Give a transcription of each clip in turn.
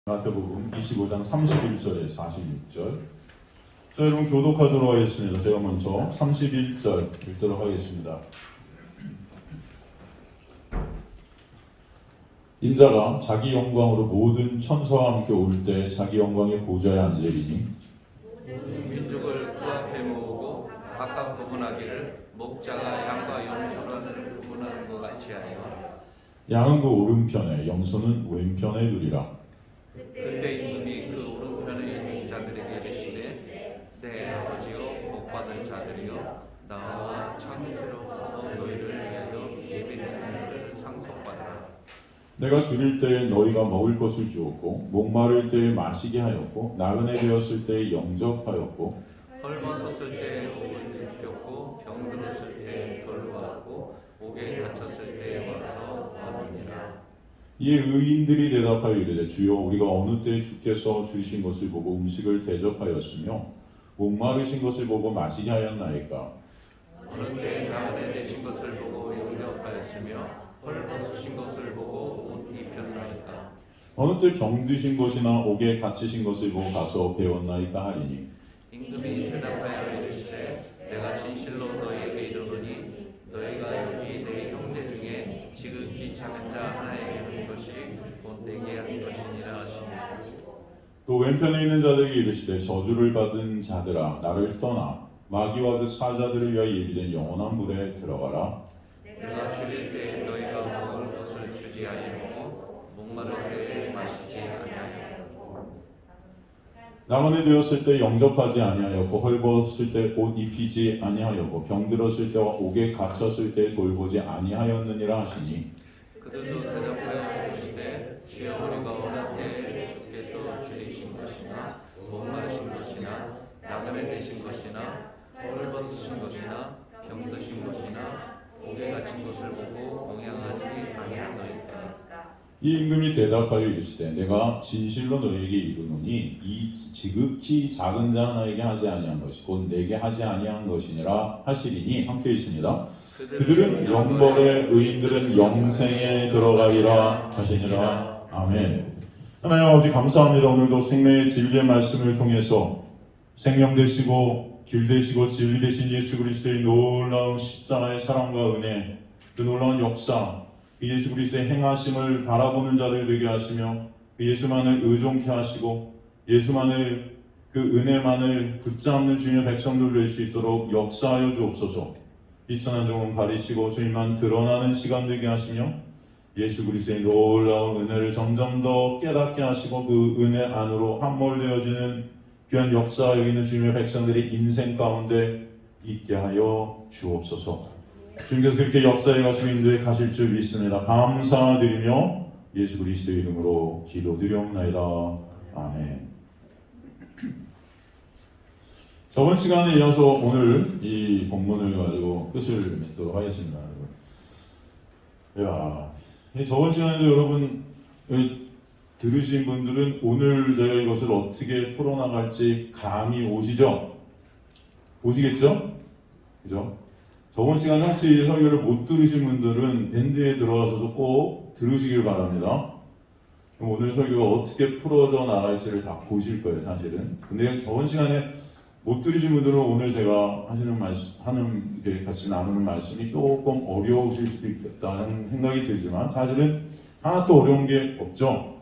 마태복음 25장 31절에 46절. 자, 여러분 교독하도록 하겠습니다. 제가 먼저 31절 읽도록 하겠습니다. 인자가 자기 영광으로 모든 천사와 함께 올 때 자기 영광의 보좌에 앉으리니 모든 민족을 그 앞에 모으고 각각 구분하기를 목자가 양과 염소를 구분하는 것 같이 하여 양은 그 오른편에 염소는 왼편에 두리라. 그때 임금이 그 오른편에 있는 자들에게 이르시되 내 아버지여 복받은 자들이여 나와 창세로부터 너희를 위하여 예비된 것을 상속받으라. 내가 줄일 때에 너희가 먹을 것을 주었고 목마를 때에 마시게 하였고 나그네 되었을 때에 영접하였고 헐벗었을 때 옷을 입혔고 병들었을 때 돌보았고 옥에 갇혔을 때 와서 와느니라. 이에 의인들이 대답하여 이르되 주여 우리가 어느 때에 주께서 주신 것을 보고 음식을 대접하였으며 목마르신 것을 보고 마시게 하였나이까. 어느 때 나그네 되신 것을 보고 영접하였으며 헐벗으신 것을 보고 옷 입혔나이까. 어느 때 병드신 것이나 옥에 갇히신 것을 보고 가서 배웠나이까 하리니 임금이 대답하여 이르시되 내가 진실로 너희에게 이르노니 너희가 여기 내 형제 중에 지극히 작은 자 하나에게 한 것이 곧 내게 한 것이니라 하시니 또 왼편에 있는 자들에게 이르시되 저주를 받은 자들아 나를 떠나 마귀와 그 사자들을 위하여 예비된 영원한 물에 들어가라. 내가 줄일 때 너희가 먹을 것을 주지 아니하고 목마를 때 마시지 아니하였고 나그네 되었을 때 영접하지 아니하였고 헐벗을 때 옷 입히지 아니하였고 병들었을 때와 옥에 갇혔을 때 돌보지 아니하였느니라 하시니 그들도 대답하여 이르시되 주여 우리가 어느 때 주께서 줄이신 것이나 목마르신 것이나 나그네 되신 것이나 헐벗으신 것이나 병드신 것이나 옥에 갇힌 것을 보고 동양하지 아니하나이까. 이 임금이 대답하여 이르시되 내가 진실로 너희에게 이르노니 이 지극히 작은 자 하나에게 하지 아니한 것이 곧 내게 하지 아니한 것이니라 하시리니 함께 있습니다. 그들은 영벌에 의인들은 영생에 들어가리라 하시니라. 아멘. 하나님 아버지 감사합니다. 오늘도 생명의 진리의 말씀을 통해서 생명 되시고 길 되시고 진리 되신 예수 그리스도의 놀라운 십자가의 사랑과 은혜, 그 놀라운 역사, 예수 그리스도의 행하심을 바라보는 자들 되게 하시며 예수만을 의존케 하시고 예수만을 그 은혜만을 붙잡는 주님의 백성들 될 수 있도록 역사하여 주옵소서. 이 천한 종은 가리시고 주님만 드러나는 시간 되게 하시며 예수 그리스도의 놀라운 은혜를 점점 더 깨닫게 하시고 그 은혜 안으로 함몰되어지는 귀한 역사 여기 있는 주님의 백성들의 인생 가운데 있게 하여 주옵소서. 주님께서 그렇게 역사에 가시는 인도에 가실 줄 믿습니다. 감사드리며 예수 그리스도의 이름으로 기도드리옵나이다. 아멘. 저번 시간에 이어서 오늘 이 본문을 가지고 끝을 맺도록 하겠습니다. 야, 저번 시간에도 여러분 들으신 분들은 오늘 제가 이것을 어떻게 풀어나갈지 감이 오시죠? 오시겠죠? 그죠? 저번 시간에 혹시 설교를 못 들으신 분들은 밴드에 들어가셔서 꼭 들으시길 바랍니다. 그럼 오늘 설교가 어떻게 풀어져 나갈지를 다 보실 거예요, 사실은. 근데 저번 시간에 못 들으신 분들은 오늘 제가 이렇게 같이 나누는 말씀이 조금 어려우실 수도 있겠다는 생각이 들지만 사실은 하나도 어려운 게 없죠.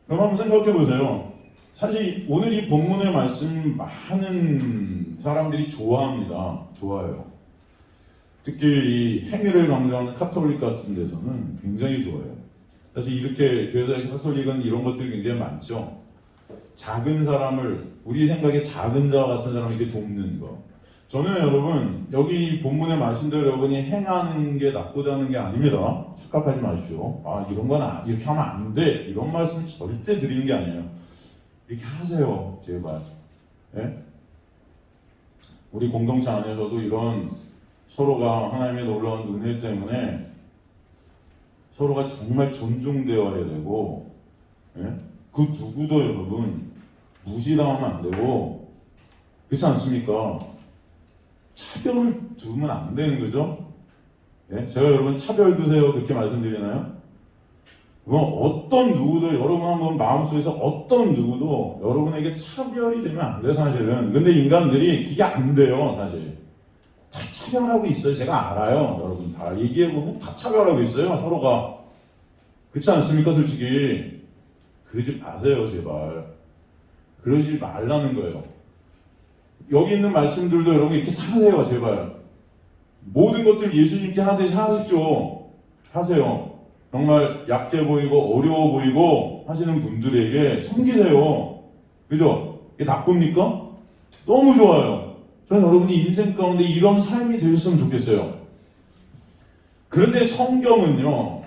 그럼 한번 생각해 보세요. 사실 오늘 이 본문의 말씀 많은 사람들이 좋아합니다. 좋아요. 특히 이 행위를 강조하는 카톨릭 같은 데서는 굉장히 좋아요. 사실 이렇게 그래서 카톨릭은 이런 것들이 굉장히 많죠. 작은 사람을 우리 생각에 작은 자와 같은 사람을 이렇게 돕는 거. 저는 여러분 여기 본문의 말씀대로 여러분이 행하는 게 나쁘다는 게 아닙니다. 착각하지 마십시오. 이런 건 이렇게 하면 안 돼. 이런 말씀 절대 드리는 게 아니에요. 이렇게 하세요, 제발. 예? 우리 공동체 안에서도 이런 서로가 하나님의 놀라운 은혜 때문에 서로가 정말 존중되어야 되고, 예? 그 누구도 여러분 무시당하면 안 되고, 그렇지 않습니까? 차별을 두면 안 되는 거죠. 예? 제가 여러분 차별 두세요 그렇게 말씀드리나요? 어떤 누구도 여러분 한번 마음속에서 어떤 누구도 여러분에게 차별이 되면 안 돼요, 사실은. 근데 인간들이 그게 안 돼요, 사실. 다 차별하고 있어요. 제가 알아요. 여러분 다 얘기해보면 다 차별하고 있어요, 서로가. 그렇지 않습니까, 솔직히. 그러지 마세요, 제발. 그러지 말라는 거예요. 여기 있는 말씀들도 여러분 이렇게 사세요, 제발. 모든 것들 예수님께 하듯이 하십시오. 하세요. 정말 약해 보이고 어려워 보이고 하시는 분들에게 섬기세요. 그죠? 이게 나쁩니까? 너무 좋아요. 저는 여러분이 인생 가운데 이런 삶이 되셨으면 좋겠어요. 그런데 성경은요,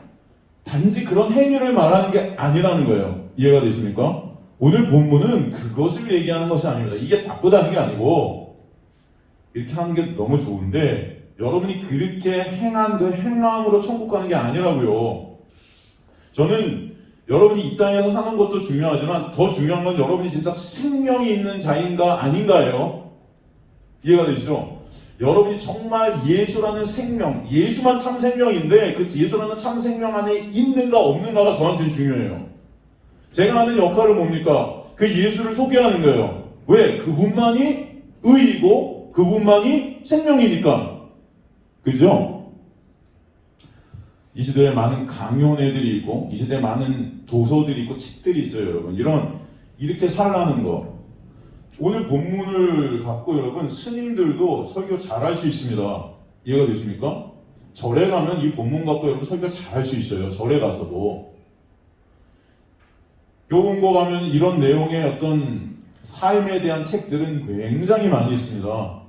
단지 그런 행위를 말하는 게 아니라는 거예요. 이해가 되십니까? 오늘 본문은 그것을 얘기하는 것이 아닙니다. 이게 나쁘다는 게 아니고, 이렇게 하는 게 너무 좋은데, 여러분이 그렇게 행한 그 행함으로 천국 가는 게 아니라고요. 저는 여러분이 이 땅에서 사는 것도 중요하지만 더 중요한 건 여러분이 진짜 생명이 있는 자인가 아닌가예요. 이해가 되시죠? 여러분이 정말 예수라는 생명, 예수만 참 생명인데 그 예수라는 참 생명 안에 있는가 없는가가 저한테는 중요해요. 제가 하는 역할은 뭡니까? 그 예수를 소개하는 거예요. 왜? 그분만이 의이고 그분만이 생명이니까. 그죠? 이 시대에 많은 강요네들이 있고 이 시대에 많은 도서들이 있고 책들이 있어요, 여러분. 이렇게 살라는 거. 오늘 본문을 갖고 여러분 스님들도 설교 잘할 수 있습니다. 이해가 되십니까? 절에 가면 이 본문 갖고 여러분 설교 잘할 수 있어요. 절에 가서도. 교본고 가면 이런 내용의 어떤 삶에 대한 책들은 굉장히 많이 있습니다.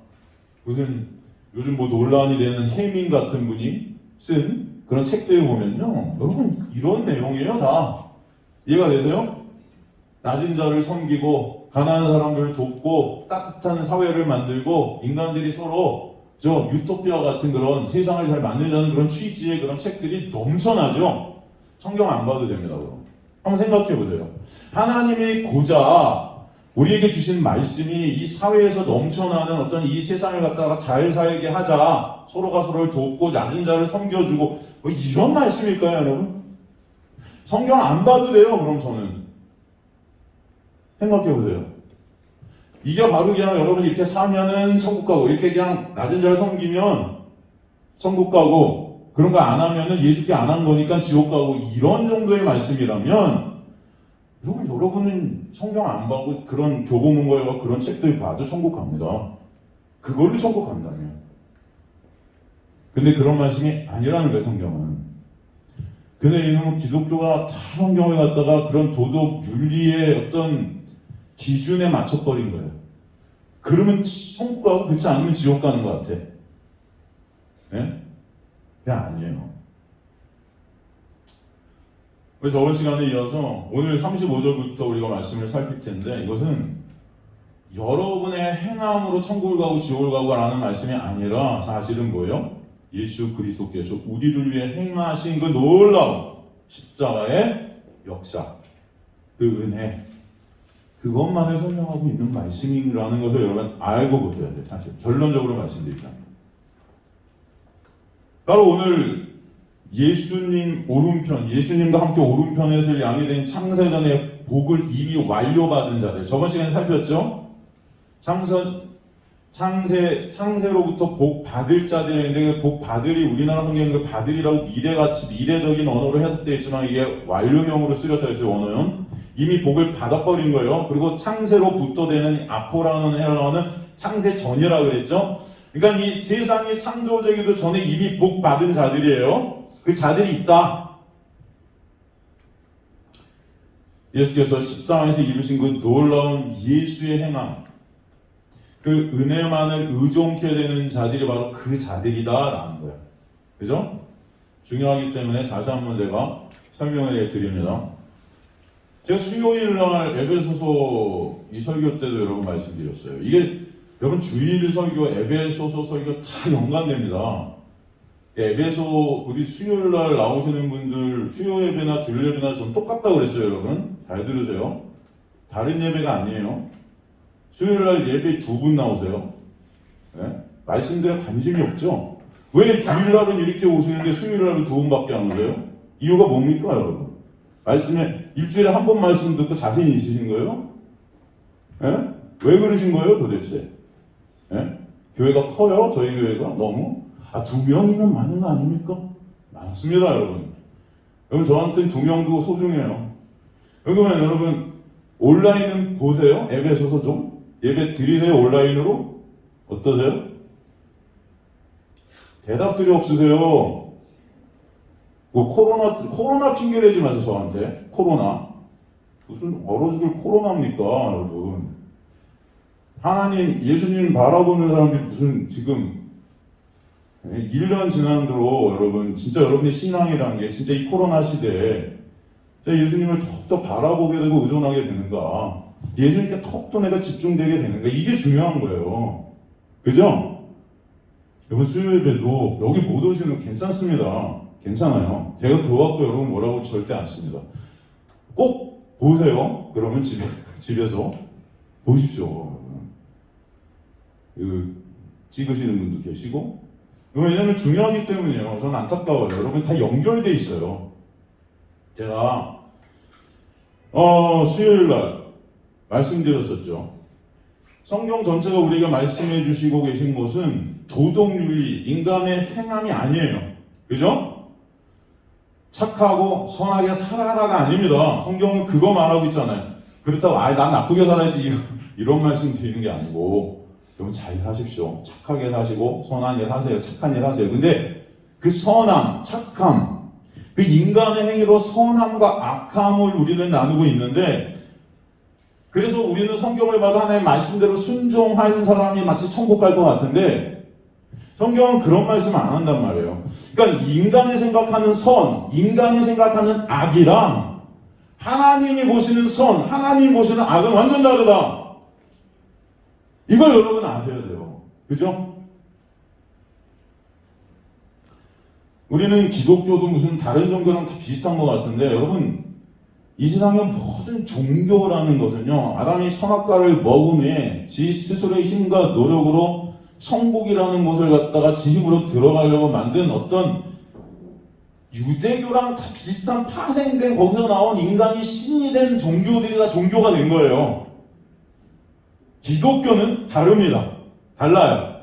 무슨 요즘 뭐 논란이 되는 해민 같은 분이 쓴 그런 책들 보면요, 여러분 이런 내용이에요, 다. 이해가 되세요? 낮은 자를 섬기고 가난한 사람들을 돕고 따뜻한 사회를 만들고 인간들이 서로 유토피아 같은 그런 세상을 잘 만들자는 그런 취지의 그런 책들이 넘쳐나죠. 성경 안 봐도 됩니다. 그럼 한번 생각해 보세요. 하나님의 고자 우리에게 주신 말씀이 이 사회에서 넘쳐나는 어떤 이 세상을 갖다가 잘 살게 하자, 서로가 서로를 돕고 낮은 자를 섬겨주고 뭐 이런 말씀일까요, 여러분? 성경 안 봐도 돼요. 그럼 저는 생각해 보세요. 이게 바로 그냥 여러분이 이렇게 사면은 천국 가고 이렇게 그냥 낮은 자를 섬기면 천국 가고 그런 거 안 하면은 예수께 안 한 거니까 지옥 가고 이런 정도의 말씀이라면 여러분은 성경 안 봐도 그런 교보문고에 그런 책들 봐도 천국 갑니다. 그걸로 천국 간다면. 근데 그런 말씀이 아니라는 거예요, 성경은. 근데 이놈은 기독교가 다 성경을 갖다가 그런 도덕, 윤리의 어떤 기준에 맞춰버린 거예요. 그러면 천국 가고 그렇지 않으면 지옥 가는 것 같아. 네? 그게 아니에요. 그래서 저번 시간에 이어서 오늘 35절부터 우리가 말씀을 살필 텐데 이것은 여러분의 행함으로 천국을 가고 지옥을 가고 라는 말씀이 아니라 사실은 뭐예요? 예수 그리스도께서 우리를 위해 행하신 그 놀라운 십자가의 역사, 그 은혜, 그것만을 설명하고 있는 말씀이라는 것을 여러분 알고 보셔야 돼요. 사실 결론적으로 말씀드리자면 바로 오늘 예수님 오른편, 예수님과 함께 오른편에서 양이 된 창세전의 복을 이미 완료받은 자들. 저번 시간에 살폈죠? 창세로부터 복 받을 자들인데 그 복 받을이 우리나라 성경에 그 받을이라고 미래적인 언어로 해석되어 있지만 이게 완료명으로 쓰였다 했어요, 언어는. 이미 복을 받아버린 거예요. 그리고 창세로부터 되는 아포라는 헬라어는 창세 전이라고 그랬죠? 그러니까 이 세상이 창조되기도 전에 이미 복 받은 자들이에요. 그 자들이 있다. 예수께서 십자가에서 이루신 그 놀라운 예수의 행함, 그 은혜만을 의존케 되는 자들이 바로 그 자들이다라는 거예요. 그죠? 중요하기 때문에 다시 한번 제가 설명해 드립니다. 제가 수요일 날 에베소서 이 설교 때도 여러분 말씀드렸어요. 이게 여러분 주일 설교, 에베소서 설교 다 연관됩니다. 에베소 우리 수요일 날 나오시는 분들 수요 예배나 주일 예배나 좀 똑같다고 그랬어요, 여러분. 잘 들으세요. 다른 예배가 아니에요. 수요일 날 예배 2분 나오세요. 네? 말씀들에 관심이 없죠? 왜 주일 날은 이렇게 오시는데 수요일 날은 2분밖에 안 오세요? 이유가 뭡니까, 여러분? 말씀에 일주일에 한 번 말씀 듣고 자신 있으신 거예요? 예? 왜 그러신 거예요, 도대체? 예? 교회가 커요? 저희 교회가 너무? 2명이면 많은 거 아닙니까? 많습니다, 여러분. 여러분, 저한테는 2명도 소중해요. 그러면 여러분, 온라인은 보세요? 예배 서서 좀? 예배 드리세요, 온라인으로? 어떠세요? 대답들이 없으세요. 코로나 핑계 내지 마세요, 저한테. 코로나. 무슨 얼어 죽을 코로나입니까, 여러분. 하나님, 예수님 바라보는 사람들이 무슨 지금 1년 지난 대로 여러분, 진짜 여러분의 신앙이라는 게 진짜 이 코로나 시대에 예수님을 더욱더 바라보게 되고 의존하게 되는가. 예수님께 더욱더 내가 집중되게 되는가. 이게 중요한 거예요. 그죠? 여러분, 수요 예배도 여기 못 오시는 거 괜찮습니다. 괜찮아요. 제가 그거 갖고 여러분 뭐라고 절대 안 씁니다. 꼭 보세요. 그러면 집에서 보십시오. 찍으시는 분도 계시고. 왜냐면 중요하기 때문이에요. 저는 안타까워요. 여러분 다 연결돼 있어요. 제가 수요일날 말씀드렸었죠. 성경 전체가 우리가 말씀해 주시고 계신 것은 도덕윤리, 인간의 행함이 아니에요. 그죠? 착하고 선하게 살아라가 아닙니다. 성경은 그거 말하고 있잖아요. 그렇다고 난 나쁘게 살아야지 이런 말씀 드리는 게 아니고, 여러분 잘 사십시오. 착하게 사시고 선한 일 하세요. 착한 일 하세요. 근데 그 선함, 착함, 그 인간의 행위로 선함과 악함을 우리는 나누고 있는데, 그래서 우리는 성경을 봐도 하나님의 말씀대로 순종하는 사람이 마치 천국 갈 것 같은데, 성경은 그런 말씀 안 한단 말이에요. 그러니까 인간이 생각하는 선, 인간이 생각하는 악이랑 하나님이 보시는 선, 하나님이 보시는 악은 완전 다르다. 이걸 여러분 아셔야 돼요. 그죠? 우리는 기독교도 무슨 다른 종교랑 다 비슷한 것 같은데, 여러분 이 세상의 모든 종교라는 것은요, 아담이 선악과를 먹은 후에 지 스스로의 힘과 노력으로 천국이라는 곳을 갖다가 지식으로 들어가려고 만든 어떤 유대교랑 다 비슷한 파생된, 거기서 나온 인간이 신이 된 종교들이 다 종교가 된 거예요. 기독교는 다릅니다. 달라요.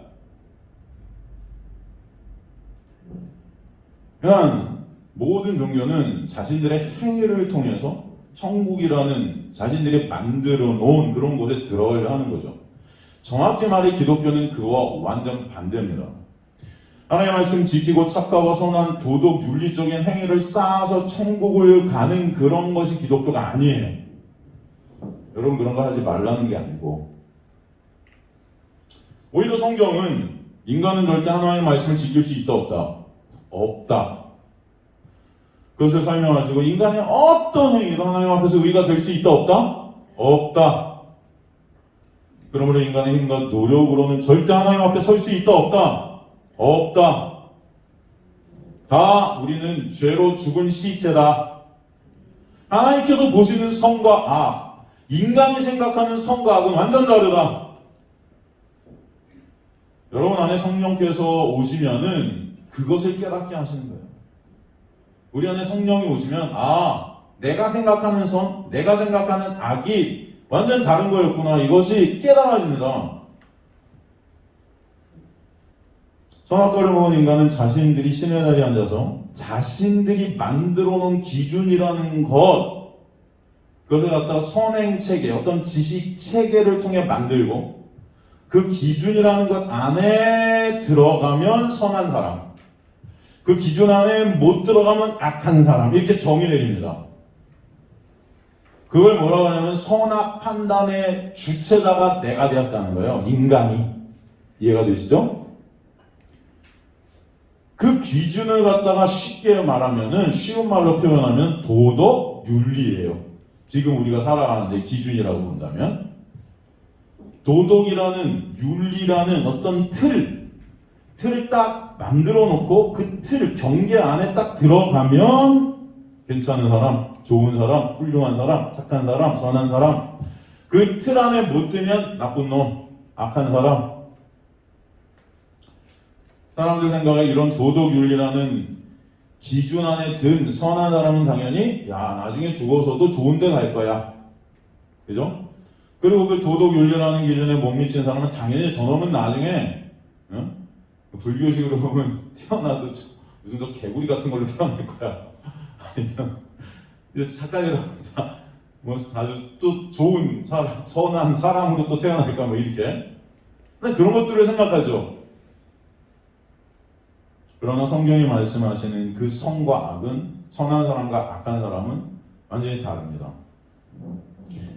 그냥 모든 종교는 자신들의 행위를 통해서 천국이라는 자신들이 만들어 놓은 그런 곳에 들어가려 하는 거죠. 정확히 말해 기독교는 그와 완전 반대입니다. 하나님의 말씀 지키고 착하고 선한 도덕 윤리적인 행위를 쌓아서 천국을 가는 그런 것이 기독교가 아니에요. 여러분 그런 거 하지 말라는 게 아니고, 오히려 성경은 인간은 절대 하나님의 말씀을 지킬 수 있다 없다? 없다. 그것을 설명하시고, 인간의 어떤 행위로 하나님 앞에서 의가 될 수 있다 없다? 없다. 그러므로 인간의 힘과 노력으로는 절대 하나님 앞에 설 수 있다 없다? 없다. 다 우리는 죄로 죽은 시체다. 하나님께서 보시는 선과 악, 인간이 생각하는 선과 악은 완전 다르다. 여러분 안에 성령께서 오시면은 그것을 깨닫게 하시는 거예요. 우리 안에 성령이 오시면 내가 생각하는 선, 내가 생각하는 악이 완전 다른 거였구나. 이것이 깨달아집니다. 선악과를 먹은 인간은 자신들이 신의 자리에 앉아서 자신들이 만들어 놓은 기준이라는 그것을 갖다가 선행체계, 어떤 지식체계를 통해 만들고, 그 기준이라는 것 안에 들어가면 선한 사람, 그 기준 안에 못 들어가면 악한 사람, 이렇게 정의 내립니다. 그걸 뭐라고 하냐면 선악 판단의 주체자가 내가 되었다는 거예요. 인간이. 이해가 되시죠? 그 기준을 갖다가 쉽게 말하면은, 쉬운 말로 표현하면 도덕 윤리예요. 지금 우리가 살아가는데 기준이라고 본다면, 도덕이라는 윤리라는 어떤 틀을 딱 만들어 놓고 그 틀 경계 안에 딱 들어가면 괜찮은 사람, 좋은 사람, 훌륭한 사람, 착한 사람, 선한 사람, 그 틀 안에 못 들면 나쁜 놈, 악한 사람. 사람들 생각에 이런 도덕윤리라는 기준 안에 든 선한 사람은 당연히 나중에 죽어서도 좋은 데 갈 거야. 그죠? 그리고 그 도덕 윤리라는 기준에 못 미치는 사람은 당연히 저놈은 나중에 불교식으로 보면 태어나도 무슨 저 개구리 같은 걸로 태어날 거야. 아니면 착한이라고 뭐 아주 또 좋은 사람, 선한 사람으로 또 태어날까 뭐 이렇게. 근데 그런 것들을 생각하죠. 그러나 성경이 말씀하시는 그 선과 악은, 선한 사람과 악한 사람은 완전히 다릅니다.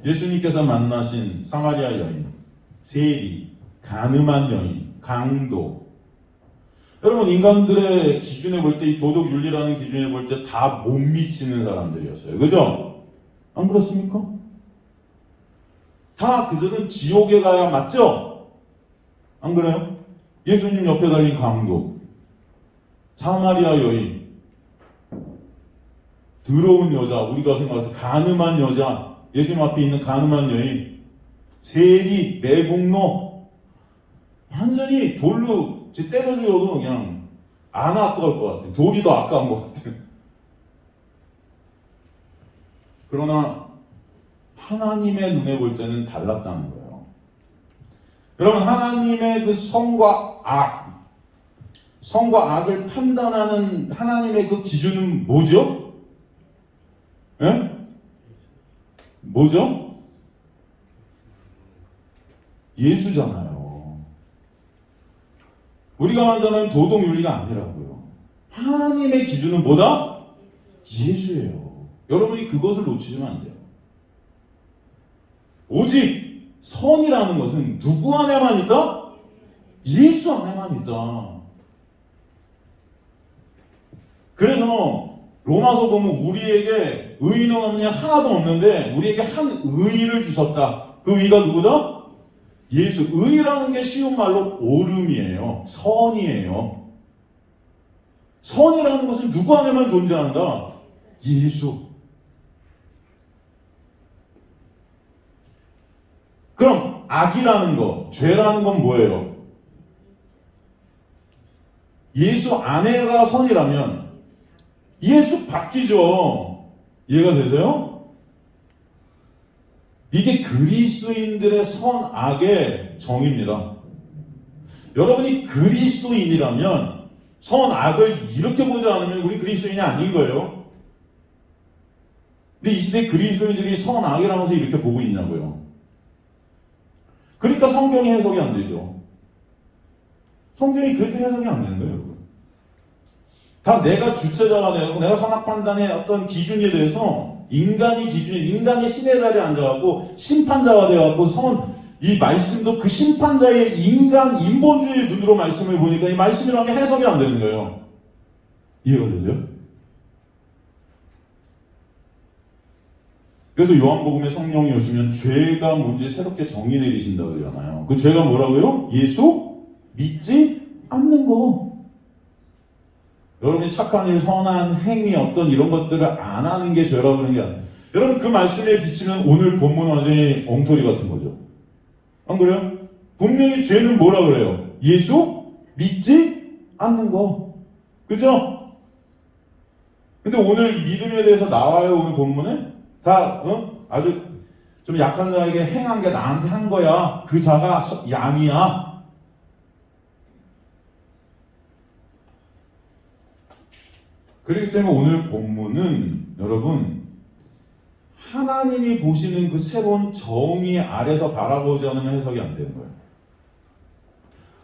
예수님께서 만나신 사마리아 여인, 세리, 가늠한 여인, 강도. 여러분, 인간들의 기준에 볼 때, 이 도덕 윤리라는 기준에 볼 때 다 못 미치는 사람들이었어요. 그죠? 안 그렇습니까? 다 그들은 지옥에 가야 맞죠? 안 그래요? 예수님 옆에 달린 강도, 사마리아 여인, 더러운 여자, 우리가 생각할 때 가늠한 여자, 예수님 앞에 있는 가늠한 여인, 세리, 매국노, 완전히 돌로 때려 죽여도 그냥 안 아까울 것 같아요. 돌이 더 아까운 것 같아요. 그러나 하나님의 눈에 볼 때는 달랐다는 거예요. 여러분, 하나님의 그 선과 악, 선과 악을 판단하는 하나님의 그 기준은 뭐죠? 예? 뭐죠? 예수잖아요. 우리가 만드는 도덕 윤리가 아니라고요. 하나님의 기준은 뭐다? 예수예요. 여러분이 그것을 놓치시면 안 돼요. 오직 선이라는 것은 누구 안에만 있다? 예수 안에만 있다. 그래서 로마서 보면 우리에게 의인은 없냐? 하나도 없는데 우리에게 한 의를 주셨다. 그 의가 누구다? 예수. 의라는 게 쉬운 말로 옳음이에요. 선이에요. 선이라는 것은 누구 안에만 존재한다? 예수. 그럼 악이라는 거, 죄라는 건 뭐예요? 예수 안에가 선이라면 예수 바뀌죠. 이해가 되세요? 이게 그리스도인들의 선악의 정의입니다. 여러분이 그리스도인이라면 선악을 이렇게 보지 않으면 우리 그리스도인이 아닌 거예요. 근데 이 시대 그리스도인들이 선악이라는 것을 이렇게 보고 있냐고요. 그러니까 성경이 해석이 안 되죠. 성경이 그렇게 해석이 안 되는 거예요, 여러분. 다 내가 주체자가 되고 내가 선악 판단의 어떤 기준에 대해서 인간이 신의 자리에 앉아갖고 심판자가 되어갖고 이 말씀도 그 심판자의 인본주의 눈으로 말씀을 보니까 이 말씀이라는 게 해석이 안 되는 거예요. 이해가 되세요? 그래서 요한복음에 성령이 오시면 죄가 뭔지 새롭게 정의 내리신다고 그러잖아요. 그 죄가 뭐라고요? 예수 믿지 않는 거. 여러분이 착한 일, 선한 행위, 어떤 이런 것들을 안 하는 게 죄라고 그러는 게 아니에요. 여러분 그 말씀에 비치면 오늘 본문 완전히 엉터리 같은 거죠. 안 그래요? 분명히 죄는 뭐라 그래요? 예수 믿지 않는 거. 그죠? 근데 오늘 이 믿음에 대해서 나와요, 오늘 본문에? 다 아주 좀 약한 자에게 행한 게 나한테 한 거야. 그 자가 양이야. 그렇기 때문에 오늘 본문은 여러분 하나님이 보시는 그 새로운 정의 아래서 바라보지 않으면 해석이 안 되는 거예요.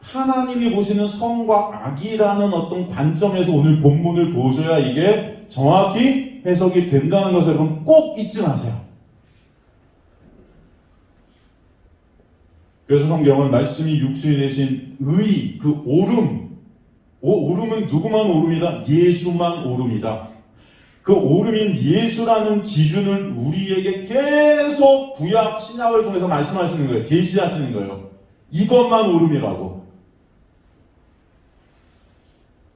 하나님이 보시는 선과 악이라는 어떤 관점에서 오늘 본문을 보셔야 이게 정확히 해석이 된다는 것을 여러분 꼭 잊지 마세요. 그래서 성경은 말씀이 육신이 되신 의, 그 오름은 누구만 오름이다? 예수만 오름이다. 그 오름인 예수라는 기준을 우리에게 계속 구약, 신약을 통해서 말씀하시는 거예요. 계시하시는 거예요. 이것만 오름이라고.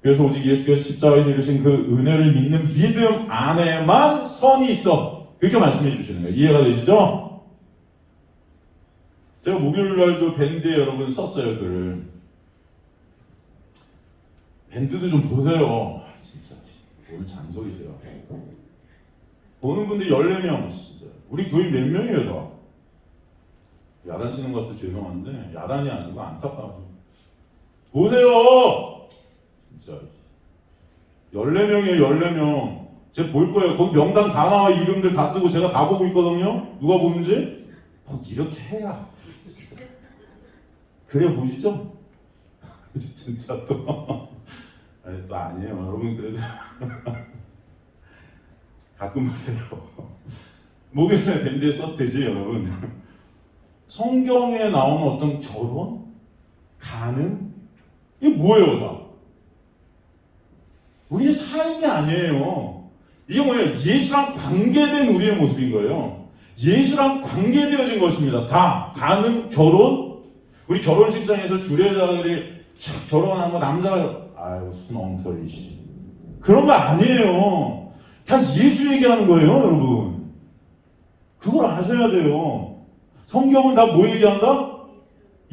그래서 오직 예수께서 십자가에서 이루신 그 은혜를 믿는 믿음 안에만 선이 있어. 그렇게 말씀해 주시는 거예요. 이해가 되시죠? 제가 목요일날도 밴드에 여러분 썼어요, 글을. 밴드도 좀 보세요. 진짜 오늘 잔소리세요. 보는 분들 14명 진짜. 우리 교인 몇 명이에요 다? 야단치는 것도 죄송한데 야단이 아니고 안타까워서 보세요. 진짜 14명이에요 14명. 제가 볼 거예요. 거기 명단 다 나와 이름들 다 뜨고 제가 다 보고 있거든요. 누가 보는지 이렇게 해야 진짜. 그래 보시죠. 진짜 또 아니 또 아니에요 여러분. 그래도 가끔 보세요. 목요일에 밴드에 썼듯이 여러분 성경에 나오는 어떤 결혼? 가능? 이게 뭐예요 다? 우리의 삶이 아니에요. 이게 뭐예요? 예수랑 관계된 우리의 모습인 거예요. 예수랑 관계되어진 것입니다. 다 가능, 결혼. 우리 결혼식장에서 주례자들이 결혼하면 남자가 아유 무슨 엉터리 그런 거 아니에요. 다 예수 얘기하는 거예요 여러분. 그걸 아셔야 돼요. 성경은 다 뭐 얘기한다?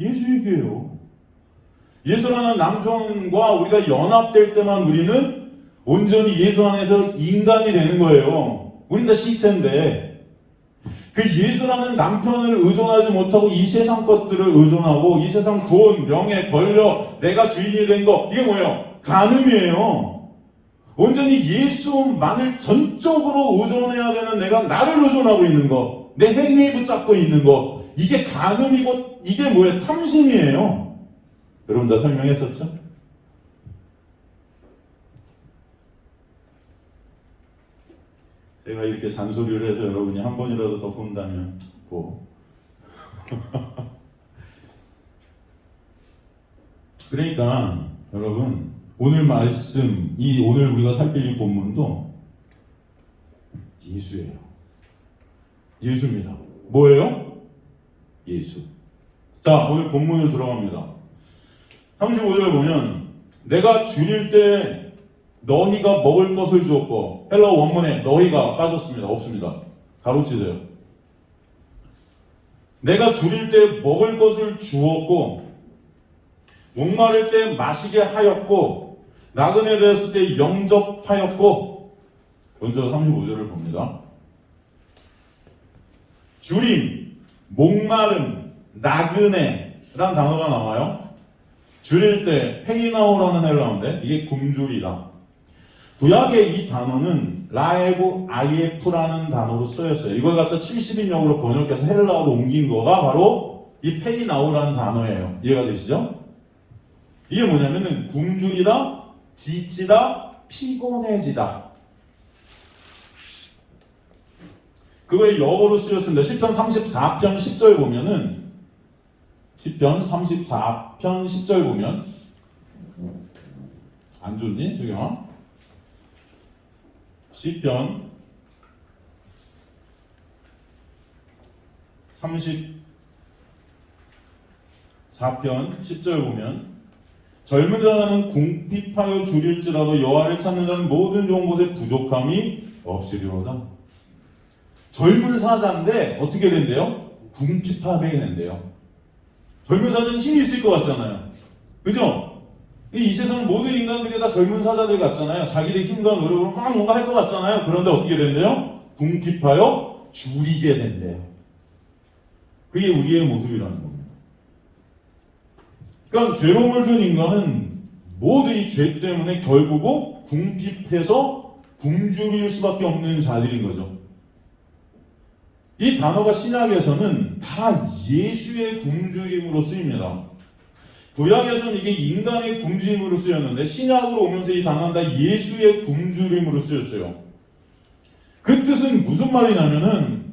예수 얘기해요. 예수라는 남편과 우리가 연합될 때만 우리는 온전히 예수 안에서 인간이 되는 거예요. 우린 다 시체인데 그 예수라는 남편을 의존하지 못하고 이 세상 것들을 의존하고 이 세상 돈, 명예, 권력, 내가 주인이 된 거 이게 뭐예요? 간음이에요. 온전히 예수만을 전적으로 의존해야 되는 내가 나를 의존하고 있는 거, 내 행위에 붙잡고 있는 거 이게 간음이고 이게 뭐예요? 탐심이에요. 여러분 다 설명했었죠? 제가 이렇게 잔소리를 해서 여러분이 한 번이라도 더 본다면 뭐 그러니까 여러분 오늘 말씀 이 오늘 우리가 살필 이 본문도 예수예요. 예수입니다. 뭐예요? 예수. 자 오늘 본문으로 들어갑니다. 35절 보면 내가 줄일 때 너희가 먹을 것을 주었고 헬라어 원문에 너희가 빠졌습니다. 없습니다. 가로치세요. 내가 줄일 때 먹을 것을 주었고 목마를 때 마시게 하였고 나그네 되었을 때 영접하였고 먼저 35절을 봅니다. 줄임, 목마름, 나그네라는 단어가 나와요. 줄일 때 페이나오라는 헬라어인데 이게 굶주리다. 구약의 이 단어는 라에브 아이에프라는 단어로 쓰였어요. 이걸 갖다 70인역으로 번역해서 헬라어로 옮긴 거가 바로 이 페이나오라는 단어예요. 이해가 되시죠? 이게 뭐냐면은 굶주리다, 지치다, 피곤해지다. 그거의 영어로 쓰였습니다. 시편 34편 10절 보면은 시편 34편 10절 보면 안 좋니? 저기요. 시편 34편 10절 보면 젊은 자는 궁핍하여 줄일지라도 여호와를 찾는 자는 모든 좋은 곳에 부족함이 없으리로다. 젊은 사자인데 어떻게 된대요? 궁핍하게 된대요. 젊은 사자는 힘이 있을 것 같잖아요. 그죠? 이 세상 모든 인간들이 다 젊은 사자들 같잖아요. 자기들 힘과 노력으로 막 뭔가 할 것 같잖아요. 그런데 어떻게 된대요? 궁핍하여 줄이게 된대요. 그게 우리의 모습이라는 겁니다. 그러니까 죄로 물든 인간은 모두 이 죄 때문에 결국은 궁핍해서 굶주릴 수밖에 없는 자들인 거죠. 이 단어가 신약에서는 다 예수의 굶주림으로 쓰입니다. 구약에서는 이게 인간의 굶주림으로 쓰였는데 신약으로 오면서 이 단어는 다 예수의 굶주림으로 쓰였어요. 그 뜻은 무슨 말이냐면은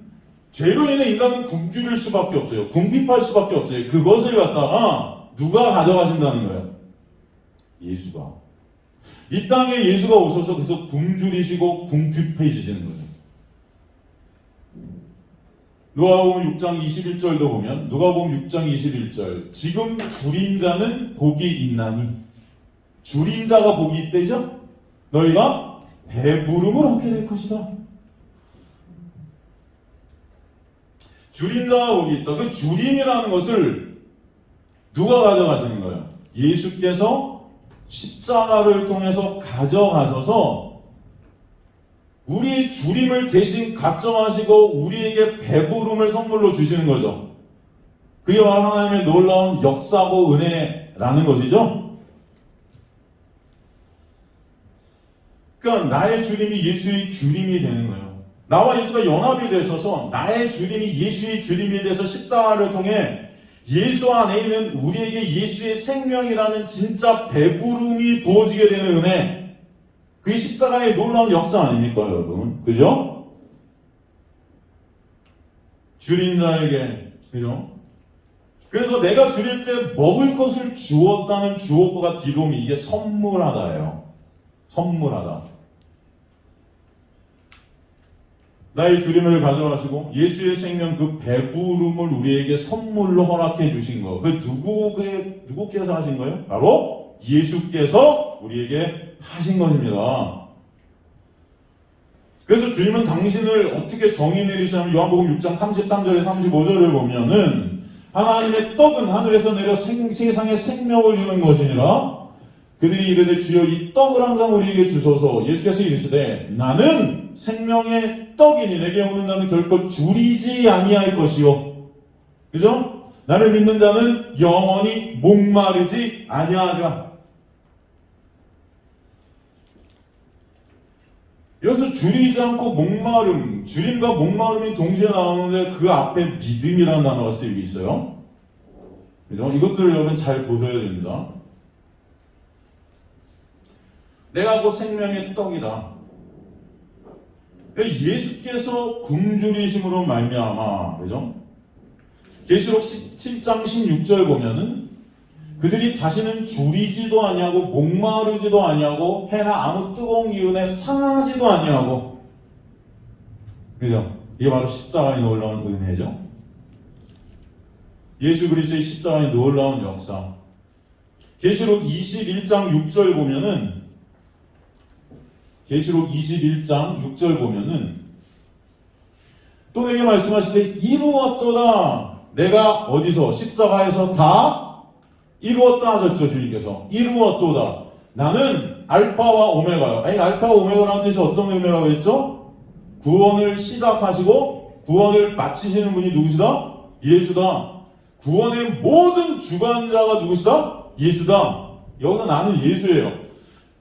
죄로 인해 인간은 굶주릴 수밖에 없어요. 궁핍할 수밖에 없어요. 그것을 갖다가 누가 가져가신다는 거예요? 예수가. 이 땅에 예수가 오셔서 그래서 굶주리시고 궁핍해지시는 거죠. 누가복음 6장 21절도 보면 누가복음 6장 21절 지금 줄인 자는 복이 있나니 줄인 자가 복이 있대죠? 너희가 배부름을 얻게 될 것이다. 줄인 자가 복이 있다. 그 줄임이라는 것을 누가 가져가시는 거예요? 예수께서 십자가를 통해서 가져가셔서 우리의 주림을 대신 가정하시고 우리에게 배부름을 선물로 주시는 거죠. 그게 바로 하나님의 놀라운 역사고 은혜라는 것이죠. 그러니까 나의 주림이 예수의 주림이 되는 거예요. 나와 예수가 연합이 되셔서 나의 주림이 예수의 주림이 돼서 십자가를 통해 예수 안에 있는 우리에게 예수의 생명이라는 진짜 배부름이 부어지게 되는 은혜. 그게 십자가의 놀라운 역사 아닙니까, 여러분? 그죠? 줄인 자에게, 그죠? 그래서 내가 줄일 때 먹을 것을 주었다는 주어가 디도미, 이게 선물하다예요. 선물하다. 나의 주림을 가져가시고 예수의 생명 그 배부름을 우리에게 선물로 허락해 주신 거. 그 누구께서 하신 거예요? 바로 예수께서 우리에게 하신 것입니다. 그래서 주님은 당신을 어떻게 정의 내리시냐면 요한복음 6장 33절에 35절을 보면은 하나님의 떡은 하늘에서 내려 세상에 생명을 주는 것이니라. 그들이 이르되 주여 이 떡을 항상 우리에게 주소서. 예수께서 이르시되 나는 생명의 떡이니 내게 오는 자는 결코 줄이지 아니할 것이요. 그죠? 나를 믿는 자는 영원히 목마르지 아니하리라. 여기서 줄이지 않고 목마름, 줄임과 목마름이 동시에 나오는데 그 앞에 믿음이라는 단어가 쓰이고 있어요. 그죠? 이것들을 여러분 잘 보셔야 됩니다. 내가 곧 생명의 떡이다. 예수께서 굶주리심으로 말미암아, 그죠? 계시록 17장 16절 보면은 그들이 다시는 줄이지도 아니하고 목마르지도 아니하고 해나 아무 뜨거운 기운에 상하지도 아니하고, 그죠? 이게 바로 십자가의 놀라운 은혜죠. 예수 그리스도의 십자가의 놀라운 역사. 계시록 21장 6절 보면은 계시록 21장 6절 보면은 또 내게 말씀하시되 이루었도다. 내가 어디서? 십자가에서 다 이루었다 하셨죠. 주님께서 이루었도다. 나는 알파와 오메가요. 아니 알파와 오메가라는 뜻이 어떤 의미라고 했죠? 구원을 시작하시고 구원을 마치시는 분이 누구시다? 예수다. 구원의 모든 주관자가 누구시다? 예수다. 여기서 나는 예수예요.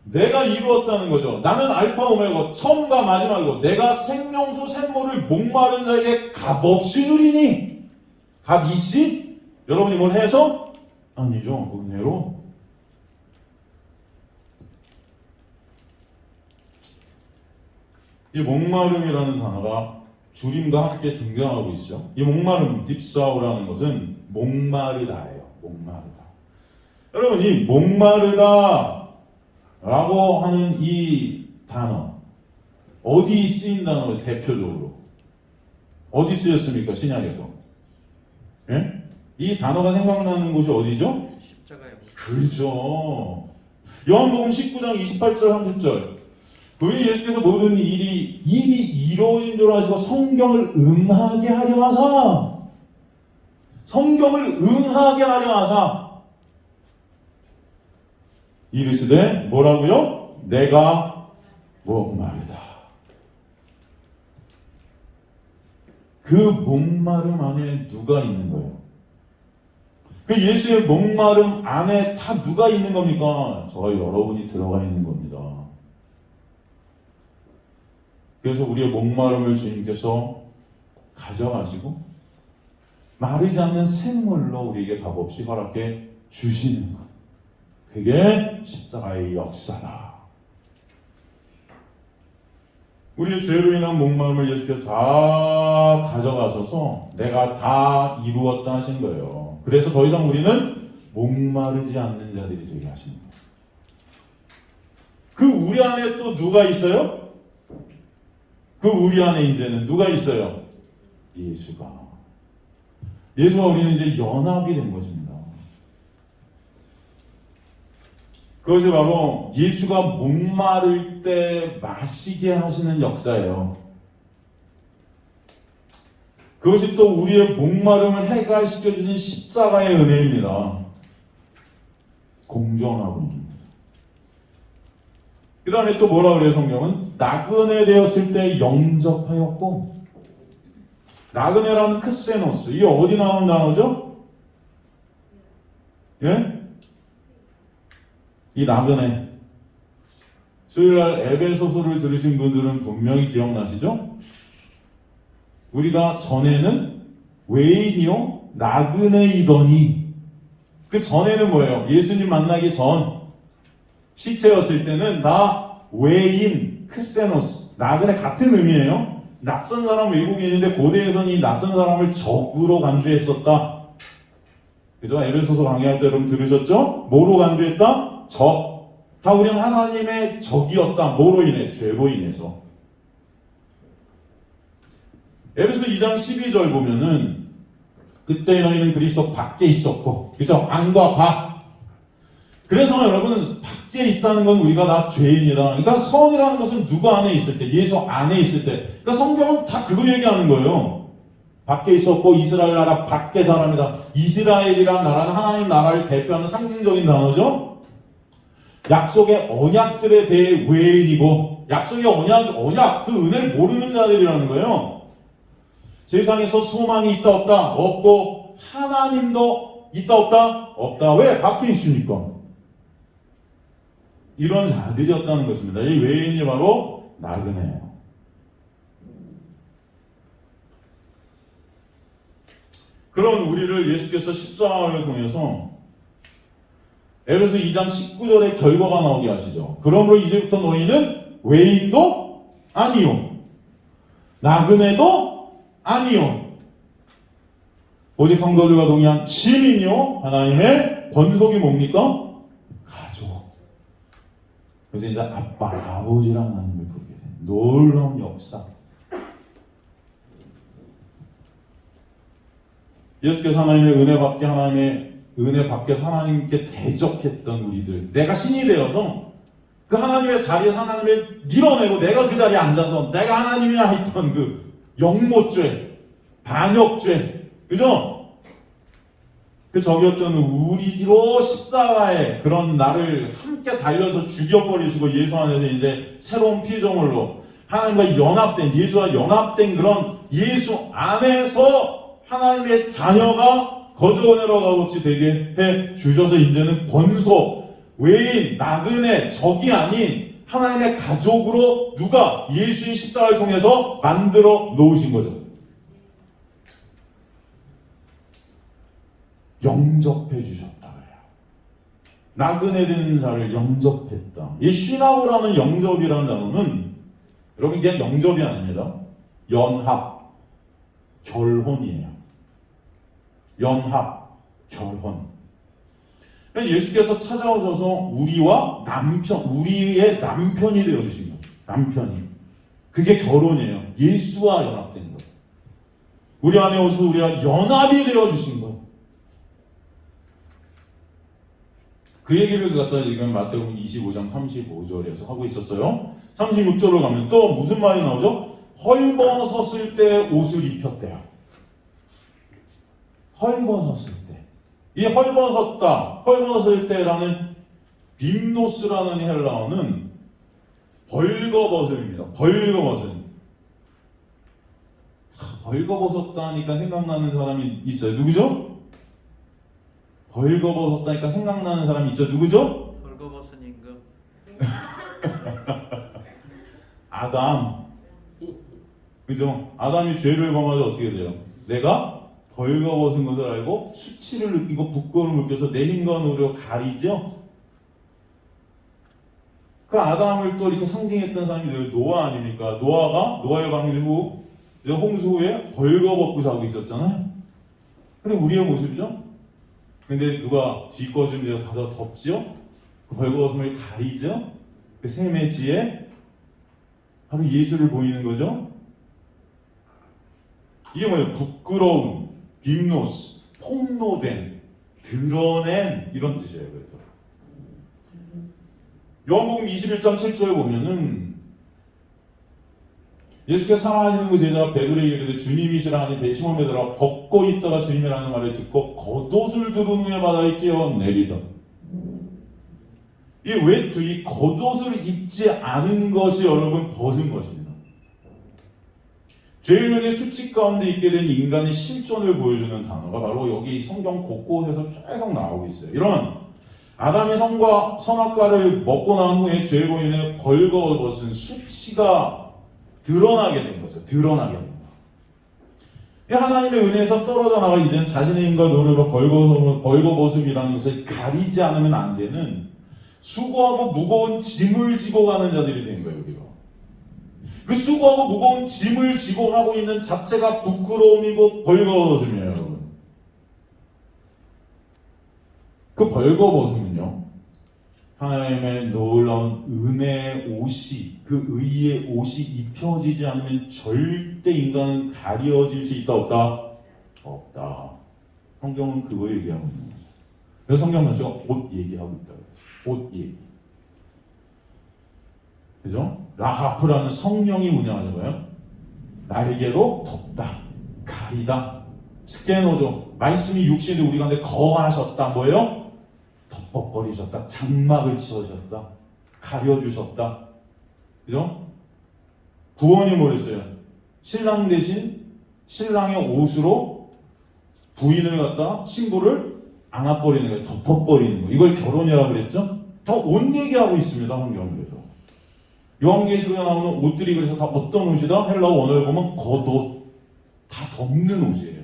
내가 이루었다는 거죠. 나는 알파 오메가 처음과 마지막이고 내가 생명수 생모를 목마른 자에게 값없이 누리니. 값이시? 여러분이 뭘 해서? 아니죠. 은혜로. 이 목마름이라는 단어가 줄임과 함께 등장하고 있죠. 이 목마름, 딥사우라는 것은 목마르다예요. 목마르다. 여러분 이 목마르다 라고 하는 이 단어 어디 쓰인 단어죠? 대표적으로 어디 쓰였습니까? 신약에서. 예? 이 단어가 생각나는 곳이 어디죠? 십자가에 그렇죠. 요한복음 19장 28절 30절 그의 예수께서 모든 일이 이미 이루어진 줄 아시고 성경을 응하게 하려 하사 성경을 응하게 하려 하사 이르시되 뭐라고요? 내가 목마르다. 그 목마름 안에 누가 있는 거예요? 그 예수의 목마름 안에 다 누가 있는 겁니까? 저와 여러분이 들어가 있는 겁니다. 그래서 우리의 목마름을 주님께서 가져가시고 마르지 않는 생물로 우리에게 값없이 허락해 주시는 것. 그게 십자가의 역사다. 우리의 죄로 인한 목마름을 예수께서 다 가져가셔서 내가 다 이루었다 하신 거예요. 그래서 더 이상 우리는 목마르지 않는 자들이 되게 하신 거예요. 그 우리 안에 또 누가 있어요? 그 우리 안에 이제는 누가 있어요? 예수가. 예수와 우리는 이제 연합이 된 것입니다. 그것이 바로 예수가 목마를 때 마시게 하시는 역사예요. 그것이 또 우리의 목마름을 해결시켜주신 십자가의 은혜입니다. 공정하고 있는 거죠. 그 다음에 또 뭐라 그래요, 성경은? 나그네 되었을 때 영접하였고, 나그네라는 크세노스, 이게 어디 나오는 단어죠? 예? 이 나그네. 수요일날 에베소서를 들으신 분들은 분명히 기억나시죠? 우리가 전에는 외인이요 나그네이더니, 그 전에는 뭐예요? 예수님 만나기 전 시체였을 때는 나 외인 크세노스, 나그네 같은 의미예요. 낯선 사람 외국인인데 고대에서는 이 낯선 사람을 적으로 간주했었다. 그죠? 에베소서 강의할 때 여러분 들으셨죠? 뭐로 간주했다? 적. 다 우리는 하나님의 적이었다. 뭐로 인해? 죄로 인해서. 에베소 2장 12절 보면은 그때 너희는 그리스도 밖에 있었고, 그죠? 안과 밖. 그래서 여러분 밖에 있다는 건 우리가 다 죄인이다. 그러니까 선이라는 것은 누구 안에 있을 때, 예수 안에 있을 때. 그러니까 성경은 다 그거 얘기하는 거예요. 밖에 있었고 이스라엘 나라 밖의 사람이다. 이스라엘이란 나라는 하나님 나라를 대표하는 상징적인 단어죠. 약속의 언약들에 대해 외인이고, 약속의 언약, 그 은혜를 모르는 자들이라는 거예요. 세상에서 소망이 있다 없다? 없고 하나님도 있다 없다? 없다. 왜? 밖에 있으니까. 이런 자들이었다는 것입니다. 이 외인이 바로 나그네예요. 그런 우리를 예수께서 십자가를 통해서 에베소 2장 19절의 결과가 나오게 하시죠. 그러므로 이제부터 너희는 외인도 아니요, 나그네도 아니요, 오직 성도들과 동의한 시민이요, 하나님의 권속이 뭡니까? 가족. 그래서 이제 아빠, 아버지랑 하나님을 부르게 된 놀라운 역사. 예수께서 하나님의 은혜 밖에서 하나님께 대적했던 우리들, 내가 신이 되어서 그 하나님의 자리에서 하나님을 밀어내고 내가 그 자리에 앉아서 내가 하나님이야 했던 그 영모죄, 반역죄, 그죠? 그 적이었던 우리로 십자가에 그런 나를 함께 달려서 죽여버리시고 예수 안에서 이제 새로운 피조물로 하나님과 연합된, 예수와 연합된 그런 예수 안에서 하나님의 자녀가 거저 은혜로 값없이 되게 해 주셔서 이제는 권속, 외인, 나그네, 적이 아닌 하나님의 가족으로 누가 예수의 십자가를 통해서 만들어 놓으신 거죠. 영접해 주셨다 그래요. 나그네 된 자를 영접했다. 이 시나고라는 영접이라는 단어는 여러분 그냥 영접이 아닙니다. 연합, 결혼이에요. 연합, 결혼. 예수께서 찾아오셔서 우리의 남편이 되어주신 거예요. 남편이. 그게 결혼이에요. 예수와 연합된 거예요. 우리 안에 오셔서 우리가 연합이 되어주신 거예요. 그 얘기를 갖다 지금 마태복음 25장 35절에서 하고 있었어요. 36절로 가면 또 무슨 말이 나오죠? 헐벗었을 때 옷을 입혔대요. 헐벗었을 때. 이 헐벗었을 때라는 빔노스라는 헬라어는 벌거벗음입니다. 벌거벗음. 벌거벗었다니까 생각나는 사람이 있어요. 누구죠? 벌거벗었다니까 생각나는 사람이 있죠. 누구죠? 벌거벗은 임금. 아담. 그죠? 아담이 죄를 범하자 어떻게 돼요? 내가 벌거벗은 것을 알고 수치를 느끼고 부끄러움을 느껴서 내 힘과 노력으로 가리죠? 그 아담을 또 이렇게 상징했던 사람이 노아 아닙니까? 노아의 방주 후, 홍수 후에 벌거벗고 자고 있었잖아요. 그게 우리의 모습이죠? 근데 누가 뒷거좀 가서 덮지요? 그 벌거벗음을 가리죠? 그 셈의 지혜? 바로 예수를 보이는 거죠? 이게 뭐예요? 부끄러움, 빔노스, 폭로된, 드러낸 이런 뜻이에요. 그래서 요한복음 21장 7절에 보면은 예수께서 사랑하시는 그 제자가 베드로에게 이르되 주님이시라 하니 배심원 베드로가 걷고 있다가 주님이라는 말을 듣고 겉옷을 두른 후에 바다에 뛰어내리던. 이 겉옷을 입지 않은 것이 여러분 벗은 것입니다. 죄로 인해 수치 가운데 있게 된 인간의 실존을 보여주는 단어가 바로 여기 성경 곳곳에서 계속 나오고 있어요. 이런 아담이 선악과를 먹고 난 후에 죄로 인해 벌거벗은 수치가 드러나게 된 거죠. 드러나게 된 거. 하나님의 은혜에서 떨어져 나가 이제는 자신의 힘과 노력으로 벌거벗음이라는 것을 가리지 않으면 안 되는 수고하고 무거운 짐을 지고 가는 자들이 된 거예요. 우리가. 그 수고하고 무거운 짐을 지고 가고 있는 자체가 부끄러움이고 벌거벗음이에요. 여러분. 그 벌거벗음은요, 하나님의 놀라운 은혜의 옷이, 그 의의 옷이 입혀지지 않으면 절대 인간은 가려질 수 있다 없다? 없다. 성경은 그거 얘기하고 있는 거죠. 그래서 성경 전체가 옷 얘기하고 있다. 옷 얘기. 그죠? 라하프라는 성령이 운영하잖아요. 날개로 덮다, 가리다, 스케노죠. 말씀이 육신에 우리 가운데 거하셨다. 뭐예요? 덮어버리셨다. 장막을 치우셨다. 가려주셨다. 그죠? 구원이 뭐랬어요? 신랑 대신 신랑의 옷으로 부인을 갖다 신부를 안아버리는 거예요. 덮어버리는 거예요. 이걸 결혼이라고 그랬죠? 다 옷 얘기하고 있습니다. 성경에서. 요한계시록에 나오는 옷들이 그래서 다 어떤 옷이다? 헬라어 원어를 보면 겉옷. 다 덮는 옷이에요.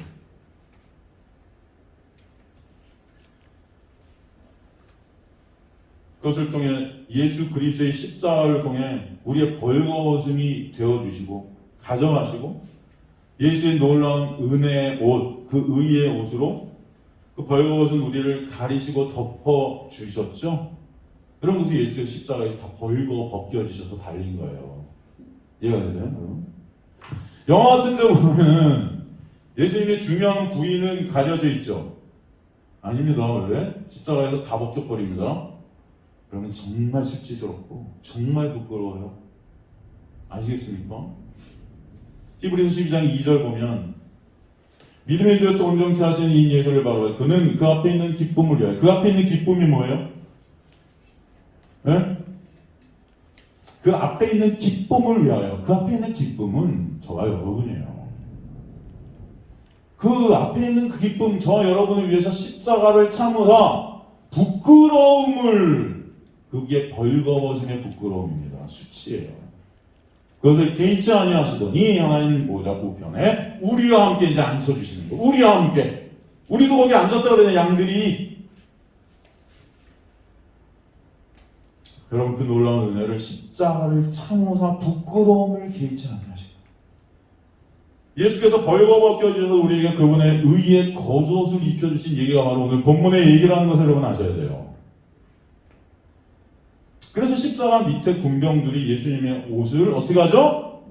그것을 통해 예수 그리스도의 십자가를 통해 우리의 벌거벗음이 되어주시고 가져가시고 예수의 놀라운 은혜의 옷, 그 의의 옷으로 그 벌거벗은 우리를 가리시고 덮어주셨죠. 그런 것을 예수께서 십자가에서 다 벌거 벗겨지셔서 달린 거예요. 이해가 되세요? 여러분? 영화 같은 데 보면 예수님의 중요한 부위는 가려져 있죠. 아닙니다. 원래 십자가에서 다 벗겨버립니다. 그러면 정말 수치스럽고 정말 부끄러워요. 아시겠습니까? 히브리서 12장 2절 보면 믿음의 주였던 온전케 하시는 이 예수를 바라봐요. 그는 그 앞에 있는 기쁨을 위하여. 그 앞에 있는 기쁨이 뭐예요? 네? 그 앞에 있는 기쁨을 위하여. 그 앞에 있는 기쁨은 저와 여러분이에요. 그 앞에 있는 그 기쁨, 저 여러분을 위해서 십자가를 참으사 부끄러움을, 그게 벌거벗음의 부끄러움입니다. 수치예요. 그것을 개의치 아니하시더니 하나님 보좌 우편에 우리와 함께 이제 앉혀주시는 거예요. 우리와 함께. 우리도 거기 앉았다 그러네, 양들이. 여러분, 그 놀라운 은혜를 십자가를 참으사 부끄러움을 개의치 아니하시고 예수께서 벌거벗겨 주셔서 우리에게 그분의 의의 겉옷을 입혀주신 얘기가 바로 오늘 본문의 얘기라는 것을 여러분 아셔야 돼요. 그래서 십자가 밑에 군병들이 예수님의 옷을 어떻게 하죠?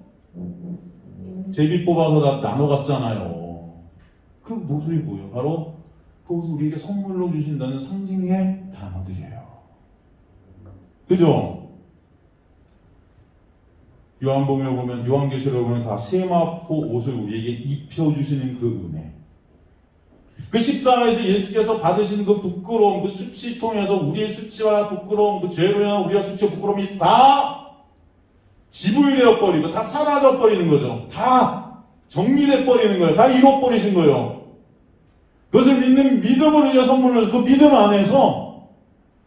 제비 뽑아서 다 나눠 갔잖아요. 그 모습이 뭐예요? 바로 그 옷을 우리에게 선물로 주신다는 상징의 단어들이에요. 그죠? 요한복음에 보면, 요한계시록에 보면 다 세마포 옷을 우리에게 입혀주시는 그 은혜. 그 십자가에서 예수께서 받으신 그 부끄러움, 그 수치 통해서 우리의 수치와 부끄러움, 그 죄로 인한 우리의 수치와 부끄러움이 다 지불되어 버리고 다 사라져 버리는 거죠. 다 정리돼 버리는 거예요. 다 잃어버리신 거예요. 그것을 믿는 믿음으로 이제 선물을 해서 그 믿음 안에서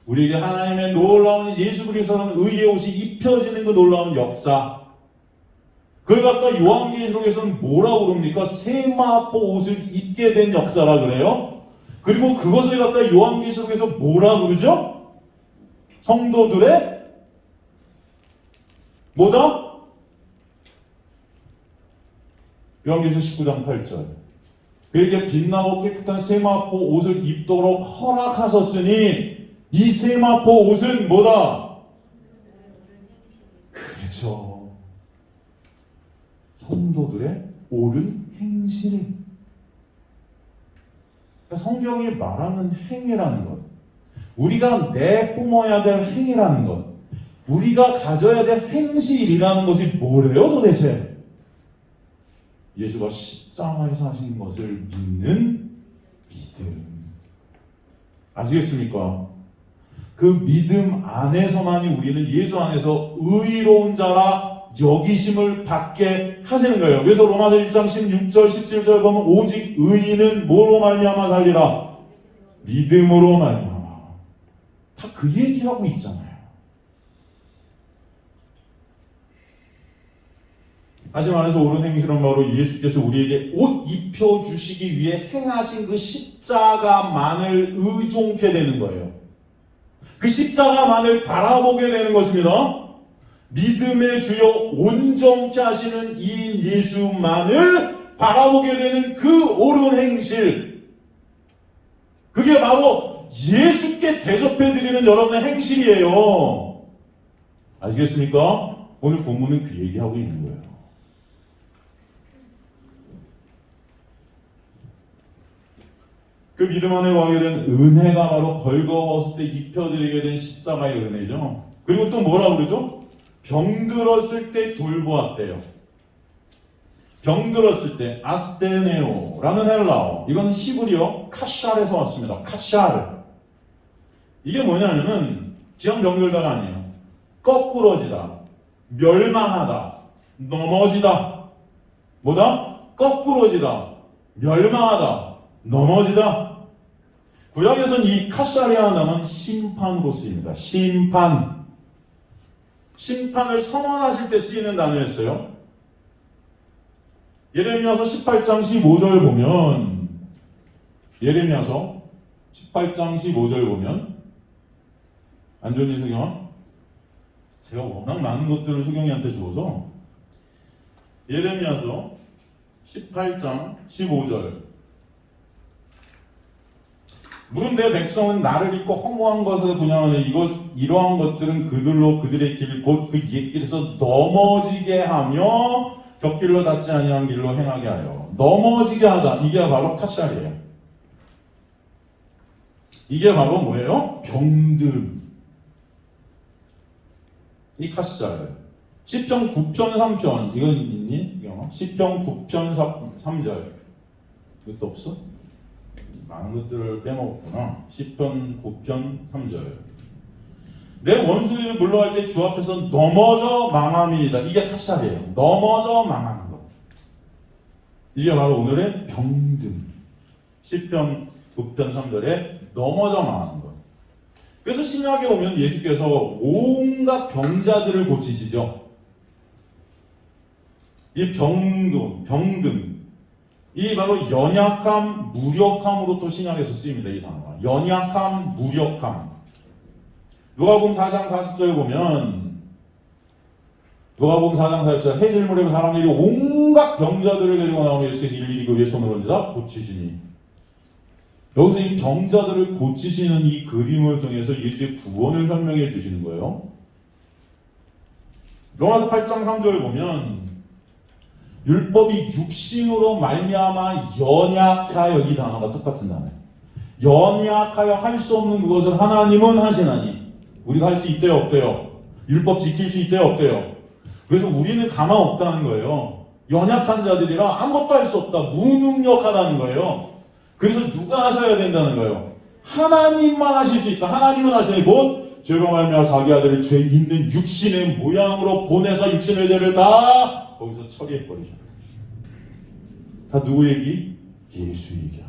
우리에게 하나님의 놀라운 예수 그리스도라는 의의 옷이 입혀지는 그 놀라운 역사. 그걸 갖다 요한계시록에서는 뭐라고 그럽니까? 세마포 옷을 입게 된 역사라 그래요. 그리고 그것을 갖다 요한계시록에서 뭐라 그러죠? 성도들의 뭐다? 요한계시록 19장 8절. 그에게 빛나고 깨끗한 세마포 옷을 입도록 허락하셨으니 이 세마포 옷은 뭐다? 그렇죠. 성도들의 옳은 행실. 성경이 말하는 행위라는 것, 우리가 내뿜어야 될 행위라는 것, 우리가 가져야 될 행실이라는 것이 뭐래요 도대체? 예수가 십자가에서 하신 것을 믿는 믿음. 아시겠습니까? 그 믿음 안에서만이 우리는 예수 안에서 의로운 자라 여기심을 받게 하시는 거예요. 그래서 로마서 1장 16절 17절 보면 오직 의인은 뭐로 말미암아 살리라? 믿음으로 말미암아. 다 그 얘기하고 있잖아요. 다시 말해서 옳은 행실은 바로 예수께서 우리에게 옷 입혀주시기 위해 행하신 그 십자가만을 의존케 되는 거예요. 그 십자가만을 바라보게 되는 것입니다. 믿음의 주요 온전케 하시는 이 예수만을 바라보게 되는 그 옳은 행실. 그게 바로 예수께 대접해드리는 여러분의 행실이에요. 아시겠습니까? 오늘 본문은 그 얘기하고 있는 거예요. 그 믿음 안에 거하게 된 은혜가 바로 벌거웠을 때 입혀드리게 된 십자가의 은혜죠. 그리고 또 뭐라고 그러죠? 병들었을 때 돌보았대요. 병들었을 때 아스테네오라는 헬라어, 이건 히브리어 카샬에서 왔습니다. 카샬. 이게 뭐냐면은 그냥 병들다가 아니에요. 거꾸러지다, 멸망하다, 넘어지다. 뭐다? 거꾸러지다, 멸망하다, 넘어지다. 구약에서는 이 카샬이라는 단어는 심판으로 쓰입니다. 심판. 심판을 선언하실 때 쓰이는 단어였어요. 예레미야서 18장 15절 보면, 예레미야서 18장 15절 보면, 안 좋니 수경아? 제가 워낙 많은 것들을 수경이한테 줘서, 예레미야서 18장 15절. 물은 내 백성은 나를 잊고 허무한 것을 분양하네. 이러한 것들은 그들의 길 곧 그 옛 길에서 넘어지게 하며 곁길로 닿지 아니한 길로 행하게 하여. 넘어지게 하다. 이게 바로 카샬이에요. 이게 바로 뭐예요? 병듦. 이 카샬. 10편 9편 3편. 이건 있니? 10편 9편 3절. 이것도 없어? 많은 것들을 빼먹었구나. 10편 9편 3절. 내 원수들을 물러갈 때 주 앞에서 넘어져 망함이다. 이게 카샬이에요. 넘어져 망하는 것. 이게 바로 오늘의 병듦. 10편 9편 3절에 넘어져 망하는 것. 그래서 신약에 오면 예수께서 온갖 병자들을 고치시죠. 이 병듦. 이 바로 연약함, 무력함으로 또 신약에서 쓰입니다. 이 단어가. 연약함, 무력함. 누가복음 4장 40절에 보면, 누가복음 4장 40절 해질물에 사람들이 온갖 병자들을 데리고 나오면 예수께서 일일이 그 위에 손을 얹으사 고치시니. 여기서 이 병자들을 고치시는 이 그림을 통해서 예수의 구원을 설명해 주시는 거예요. 로마서 8장 3절을 보면 율법이 육신으로 말미암아 연약하여, 이 단어가 똑같은 단어예요. 연약하여 할 수 없는 그것을 하나님은 하시나니. 우리가 할 수 있대요, 없대요? 율법 지킬 수 있대요, 없대요? 그래서 우리는 가망 없다는 거예요. 연약한 자들이라 아무것도 할 수 없다, 무능력하다는 거예요. 그래서 누가 하셔야 된다는 거예요? 하나님만 하실 수 있다. 하나님은 하시니 곧 죄로 말미암아 자기 아들을 죄 있는 육신의 모양으로 보내서 육신의 죄를 다 거기서 처리해버리셨다. 다 누구 얘기? 예수 얘기야.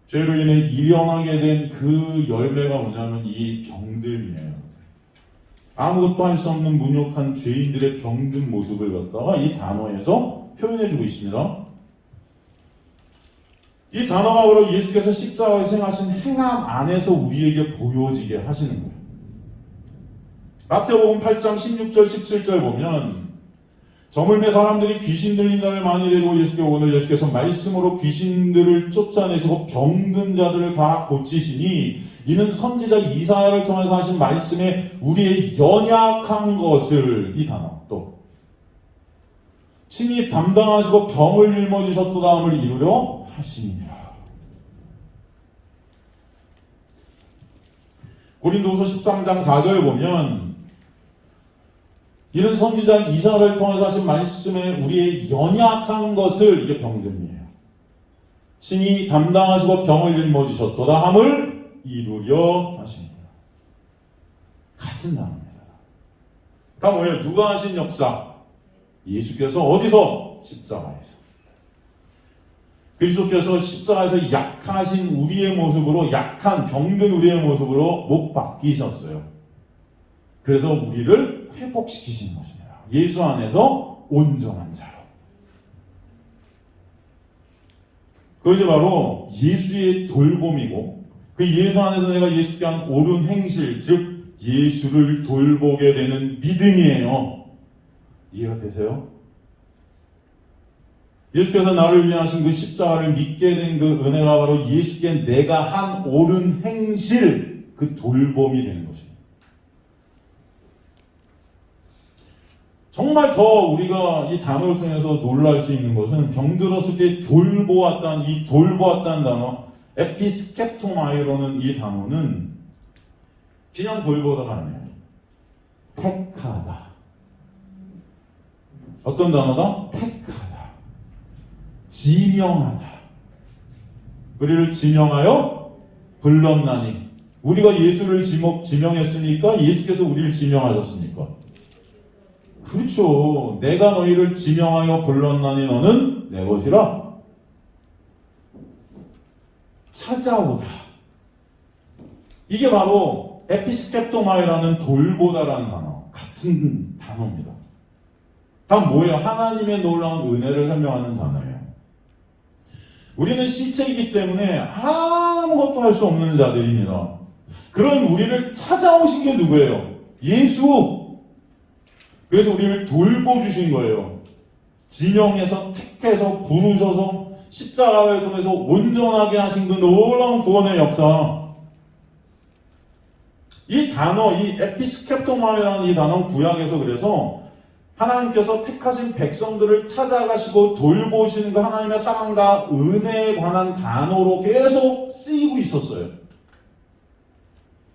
죄로 인해 일어나게 된 그 열매가 뭐냐면 이 병듦이에요. 아무것도 할 수 없는 무력한 죄인들의 병든 모습을 갖다가 이 단어에서 표현해주고 있습니다. 이 단어가 바로 예수께서 십자가에서 행하신 행함 안에서 우리에게 보여지게 하시는 거예요. 마태복음 8장 16절 17절 보면 저물매 사람들이 귀신 들린 자를 많이 데리고 예수께 오늘 예수께서 말씀으로 귀신들을 쫓아내시고 병든 자들을 다 고치시니 이는 선지자 이사야를 통해서 하신 말씀에 우리의 연약한 것을, 이 단어 또 친히 담당하시고 병을 짊어지셨도다 함을 이루려 하시니라. 고린도후서 13장 4절 보면 이는 선지자 이사야를 통해서 하신 말씀에 우리의 연약한 것을, 이게 병듦이에요. 친히 담당하시고 병을 짊어지셨도다 함을 이루려 하십니다. 같은 단어입니다. 그러니까 뭐예요? 누가 하신 역사? 예수께서 어디서? 십자가에서. 그리스도께서 십자가에서 약하신 우리의 모습으로, 약한 병든 우리의 모습으로 못 박히셨어요. 그래서 우리를 회복시키신 것입니다. 예수 안에서 온전한 자로. 그것이 바로 예수의 돌봄이고, 그 예수 안에서 내가 예수께 한 옳은 행실, 즉 예수를 돌보게 되는 믿음이에요. 이해가 되세요? 예수께서 나를 위해 하신 그 십자가를 믿게 된 그 은혜가 바로 예수께 내가 한 옳은 행실, 그 돌봄이 되는 것입니다. 정말 더 우리가 이 단어를 통해서 놀랄 수 있는 것은 병들었을 때 돌보았다는 이 돌보았다는 단어, 에피스케토마이로는 이 단어는 그냥 돌보다가 아니에요. 택하다. 어떤 단어다? 택하다. 지명하다. 우리를 지명하여 불렀나니. 우리가 예수를 지명했습니까? 예수께서 우리를 지명하셨습니까? 그렇죠. 내가 너희를 지명하여 불렀나니 너는 내 것이라. 찾아오다. 이게 바로 에피스케토마이라는 돌보다라는 단어, 같은 단어입니다. 다 뭐예요? 하나님의 놀라운 은혜를 설명하는 단어예요. 우리는 시체이기 때문에 아무것도 할 수 없는 자들입니다. 그런 우리를 찾아오신 게 누구예요? 예수. 그래서 우리를 돌보주신 거예요. 지명해서 택해서 부르셔서 십자가를 통해서 온전하게 하신 그 놀라운 구원의 역사. 이 단어, 이 에피스케토마이라는 이 단어는 구약에서 그래서 하나님께서 택하신 백성들을 찾아가시고 돌보시는 그 하나님의 사랑과 은혜에 관한 단어로 계속 쓰이고 있었어요.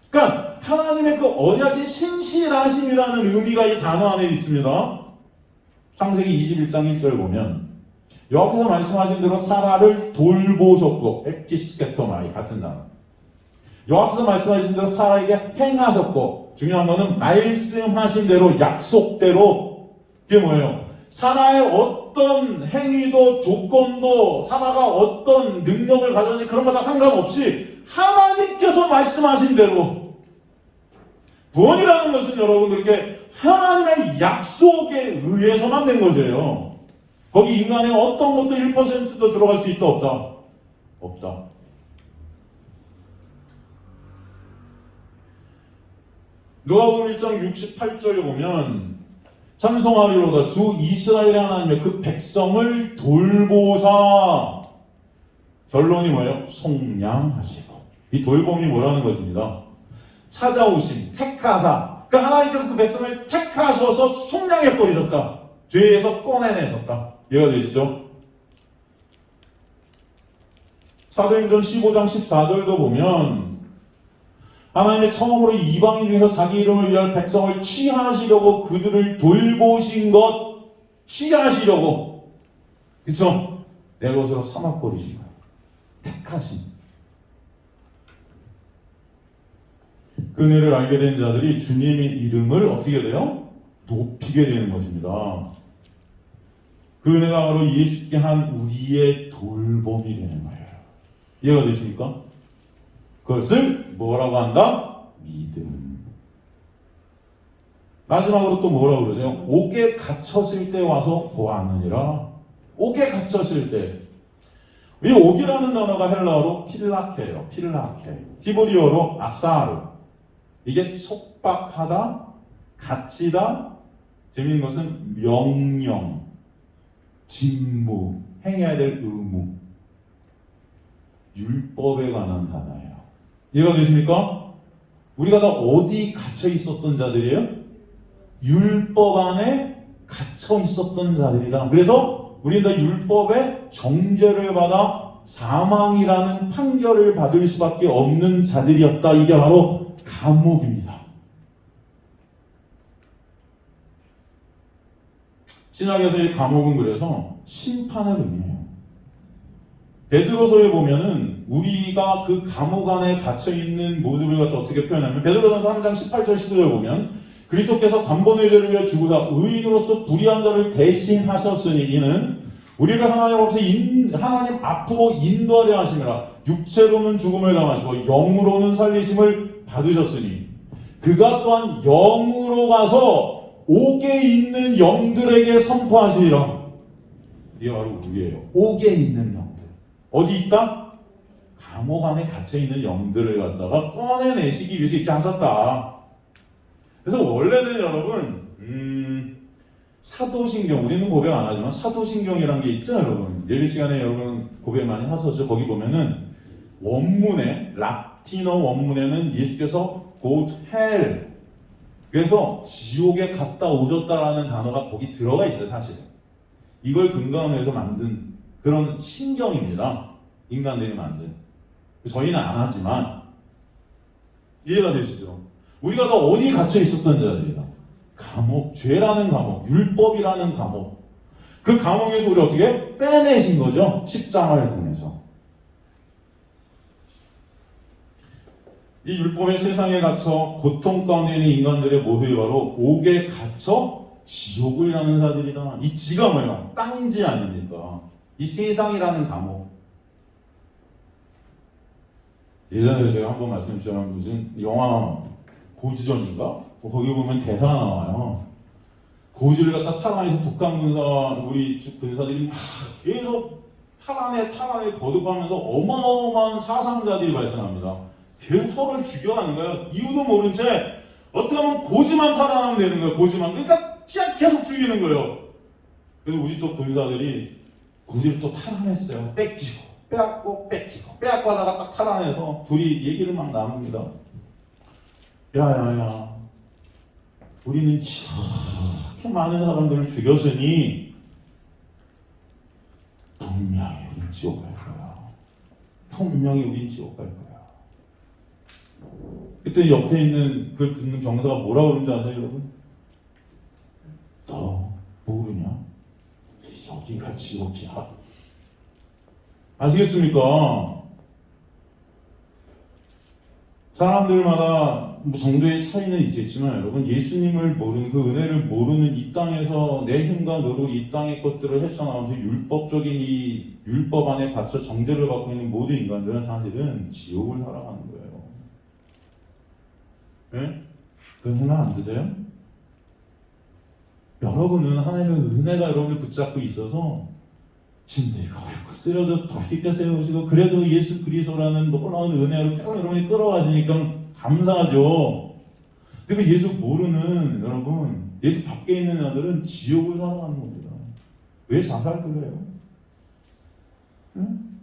그러니까 하나님의 그 언약의 신실하심이라는 의미가 이 단어 안에 있습니다. 창세기 21장 1절 보면 여기서 말씀하신 대로 사라를 돌보셨고, 에피스케토마이 같은 단어. 여기서 말씀하신 대로 사라에게 행하셨고, 중요한 거는 말씀하신 대로, 약속대로. 이게 뭐예요? 사라의 어떤 행위도 조건도, 사라가 어떤 능력을 가졌는지 그런 거 다 상관없이 하나님께서 말씀하신 대로. 구원이라는 것은 여러분 그렇게 하나님의 약속에 의해서만 된 것이에요. 거기 인간의 어떤 것도 1%도 들어갈 수 있다 없다? 없다. 누가복음 1장 68절에 보면 찬송하리로다 주 이스라엘의 하나님의 그 백성을 돌보사. 결론이 뭐예요? 속량하시고. 이 돌봄이 뭐라는 것입니다. 찾아오심, 택하사. 그러니까 하나님께서 그 백성을 택하셔서 속량해 버리셨다. 죄에서 꺼내내셨다. 이해가 되시죠? 사도행전 15장 14절도 보면 하나님의 처음으로 이방인 중에서 자기 이름을 위할 백성을 취하시려고 그들을 돌보신 것, 취하시려고. 그쵸? 내 것으로 삼아버리신 거예요. 택하신. 그 은혜를 알게 된 자들이 주님의 이름을 어떻게 돼요? 높이게 되는 것입니다. 그 은혜가 바로 예수께 한 우리의 돌봄이 되는 거예요. 이해가 되십니까? 그것을 뭐라고 한다? 믿음. 마지막으로 또 뭐라고 그러세요? 옥에 갇혔을 때 와서 보았느니라. 옥에 갇혔을 때. 이 옥이라는 단어가 헬라어로 필라케예요. 필라케. 히브리어로 아사르. 이게 속박하다, 갇히다. 재미있는 것은 명령, 직무, 행해야 될 의무. 율법에 관한 단어예요. 이해가 되십니까? 우리가 다 어디 갇혀 있었던 자들이에요? 율법 안에 갇혀 있었던 자들이다. 그래서 우리는 다 율법의 정죄를 받아 사망이라는 판결을 받을 수밖에 없는 자들이었다. 이게 바로 감옥입니다. 신학에서의 감옥은 그래서 심판을 의미해요. 베드로서에 보면은 우리가 그 감옥 안에 갇혀 있는 모습을 갖다 어떻게 표현하면 베드로전서 3장 18절 19절 보면 그리스도께서 단번의 죄를 위해 죽으사 의인으로서 불의한 자를 대신하셨으니 이는 우리를 하나님 앞으로 인도하려 하심이라 육체로는 죽음을 당하시고 영으로는 살리심을 받으셨으니 그가 또한 영으로 가서 옥에 있는 영들에게 선포하시리라. 이게 바로 우리예요. 옥에 있는 영들. 어디 있다? 감옥 안에 갇혀있는 영들을 갖다가 꺼내내시기 위해서 이렇게 하셨다. 그래서 원래는 여러분 사도신경, 우리는 고백 안 하지만 사도신경이라는 게 있죠 여러분. 예배 시간에 여러분 고백 많이 하셨죠. 거기 보면은 원문에, 라틴어 원문에는 예수께서 go to hell, 그래서 지옥에 갔다 오셨다라는 단어가 거기 들어가 있어요. 사실은 이걸 근거로 해서 만든 그런 신경입니다. 인간들이 만든. 저희는 안 하지만 이해가 되시죠? 우리가 다 어디 갇혀 있었던 자들이다. 감옥, 죄라는 감옥, 율법이라는 감옥. 그 감옥에서 우리 어떻게 빼내신 거죠? 십자가를 통해서. 이 율법의 세상에 갇혀 고통 가운데 있는 인간들의 모습이 바로 옥에 갇혀 지옥을 가는 자들이다. 이 지가 뭐예요? 땅지 아닙니까? 이 세상이라는 감옥. 예전에 제가 한번 말씀드렸지만 무슨 영화 고지전인가? 거기 보면 대사가 나와요. 고지를 갖다 탈환해서 북한 군사, 우리 군사들이 막 계속 탈환에 거듭하면서 어마어마한 사상자들이 발생합니다. 계속 서로를 죽여가는 거예요. 이유도 모른 채 어떻게 하면 고지만 탈환하면 되는 거예요. 고지만. 그러니까 계속 죽이는 거예요. 그래서 우리 쪽 군사들이 고지를 또 탈환했어요. 뺏기고 빼앗고 하다가 딱 탈환해서 둘이 얘기를 막 나눕니다. 야야야, 우리는 이렇게 많은 사람들을 죽였으니 분명히 우린 지옥 갈 거야. 분명히 우린 지옥 갈 거야. 그때 옆에 있는 그걸 듣는 경사가 뭐라 그러는지 아세요 여러분? 너 모르냐? 여기가 지옥이야. 아시겠습니까? 사람들마다 뭐 정도의 차이는 있겠지만 여러분, 예수님을 모르는, 그 은혜를 모르는 이 땅에서 내 힘과 노력, 이 땅의 것들을 헤쳐나오면서 율법적인 이 율법 안에 갇혀 정죄를 받고 있는 모든 인간들은 사실은 지옥을 살아가는 거예요. 네? 그건 생각 안 드세요? 여러분은 하나님의 은혜가 여러분을 붙잡고 있어서 힘들고 어렵고 쓰러져 돌이켜 세우시고 그래도 예수 그리스도라는 놀라운 은혜로 계속 여러분이 끌어가시니까 감사하죠. 근데 그 예수 모르는 여러분, 예수 밖에 있는 자들은 지옥을 살아가는 겁니다. 왜 자살을 해요? 응?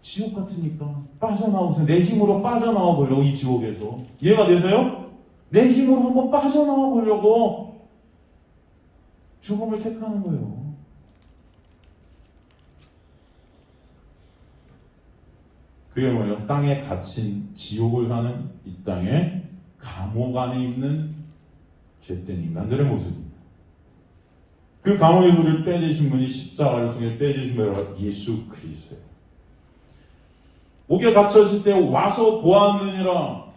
지옥 같으니까 빠져나오세요. 내 힘으로 빠져나와 보려고, 이 지옥에서. 이해가 되세요? 내 힘으로 한번 빠져나와 보려고 죽음을 택하는 거예요. 그게 뭐예요? 땅에 갇힌 지옥을 사는 이 땅에 감옥 안에 있는 죄된 인간들의 모습입니다. 그 감옥에서 우리를 빼내신 분이, 십자가를 통해 빼내신 분이 예수 그리스도예요. 옥에 갇혔을 때 와서 보았느니라.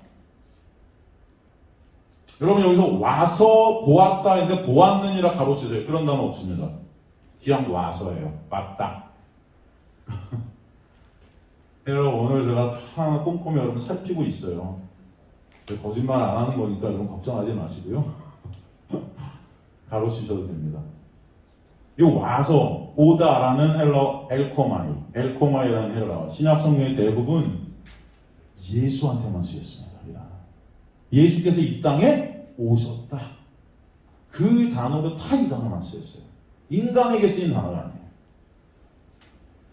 여러분 여기서 와서 보았다 했는데 보았느니라 가로치세요. 그런 단어 없습니다. 그냥 와서예요. 맞다. 여러분 오늘 제가 하나 꼼꼼히 여러분 살피고 있어요. 거짓말 안 하는 거니까 여러분 걱정하지 마시고요. 가로치셔도 됩니다. 이 와서, 오다라는 헬러 엘코마이라는 헬러, 신약 성경의 대부분 예수한테만 쓰였습니다. 예수께서 이 땅에 오셨다. 그 단어로 다 이 단어만 쓰였어요. 인간에게 쓰인 단어가 아니에요.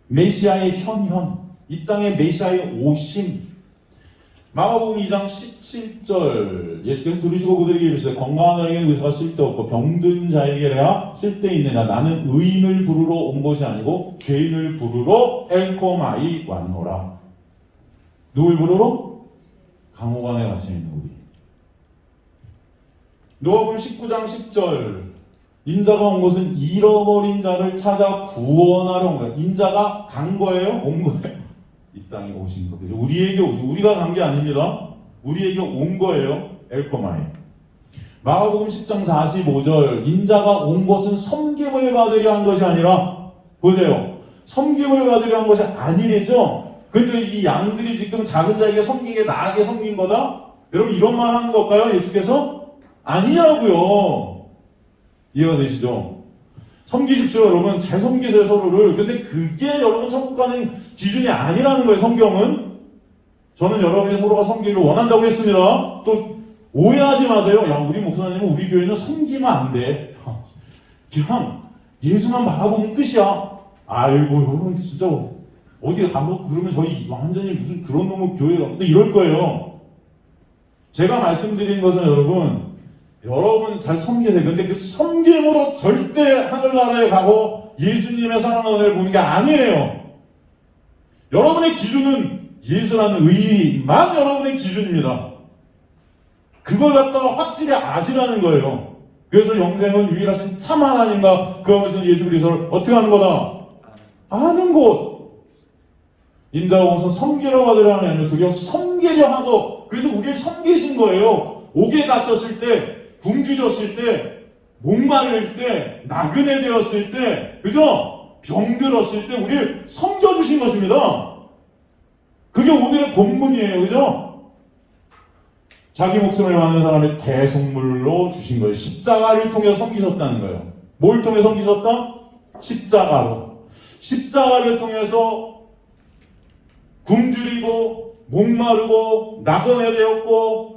메시아의 현현, 이 땅에 메시아의 오심. 마가복음 2장 17절, 예수께서 들으시고 그들에게 이르시되 건강한 자에게는 의사가 쓸데없고 병든 자에게야 쓸데있느냐. 나는 의인을 부르러 온 것이 아니고 죄인을 부르러 엘코마이 왔노라. 누굴 부르러? 감옥 안에 갇혀있는 우리. 누가복음 19장 10절, 인자가 온 것은 잃어버린 자를 찾아 구원하러 온 거예요. 인자가 간 거예요? 온 거예요? 이 땅에 오신 거죠. 우리에게 오신, 우리가 간 게 아닙니다. 우리에게 온 거예요. 엘코마에. 마가복음 10장 45절, 인자가 온 것은 섬김을 받으려 한 것이 아니라, 보세요. 섬김을 받으려 한 것이 아니래죠. 근데 이 양들이 지금 작은 자에게 섬기게 나에게 섬긴 거다? 여러분 이런 말 하는 걸까요? 예수께서? 아니라고요. 이해가 되시죠? 섬기십시오, 여러분. 잘 섬기세요, 서로를. 근데 그게 여러분 천국 가는 기준이 아니라는 거예요, 성경은. 저는 여러분이 서로가 섬기기를 원한다고 했습니다. 또 오해하지 마세요. 야, 우리 목사님은 우리 교회는 섬기면 안 돼. 그냥 예수만 바라보면 끝이야. 아이고, 여러분 진짜 어디 가서 그러면 저희 완전히 무슨 그런 놈의 교회가 근데 이럴 거예요. 제가 말씀드린 것은 여러분 잘 섬기세요. 근데 그 섬김으로 절대 하늘나라에 가고 예수님의 사랑의 은혜를 보는 게 아니에요. 여러분의 기준은 예수라는 의만 여러분의 기준입니다. 그걸 갖다가 확실히 아시라는 거예요. 그래서 영생은 유일하신 참 하나님과 그 안에서 예수 그리스도를 어떻게 하는 거다? 아는 곳. 인자가 와서 섬기러 가더라 하면 아니라 도리어 섬기려 하고 그래서 우리를 섬기신 거예요. 옥에 갇혔을 때 굶주렸을 때, 목마를 때, 나그네 되었을 때, 그죠? 병들었을 때 우리를 섬겨주신 것입니다. 그게 오늘의 본문이에요. 그죠? 자기 목숨을 많은 사람의 대속물로 주신 거예요. 십자가를 통해 섬기셨다는 거예요. 뭘 통해 섬기셨다? 십자가로. 십자가를 통해서 굶주리고, 목마르고, 나그네 되었고,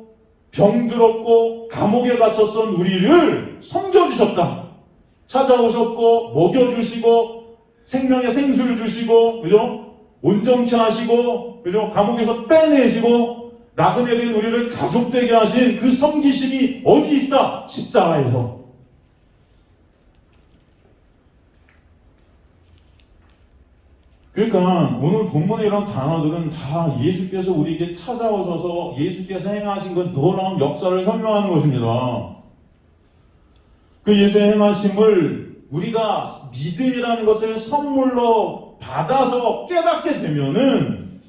병들었고 감옥에 갇혔던 우리를 섬겨주셨다. 찾아오셨고 먹여주시고 생명의 생수를 주시고 그죠? 온전케 하시고 그죠? 감옥에서 빼내시고 나그네 된 우리를 가족되게 하신 그 섬기심이 어디 있다? 십자가에서. 그러니까 오늘 본문에 이런 단어들은 다 예수께서 우리에게 찾아오셔서 예수께서 행하신 그 놀라운 역사를 설명하는 것입니다. 그 예수의 행하심을 우리가 믿음이라는 것을 선물로 받아서 깨닫게 되면은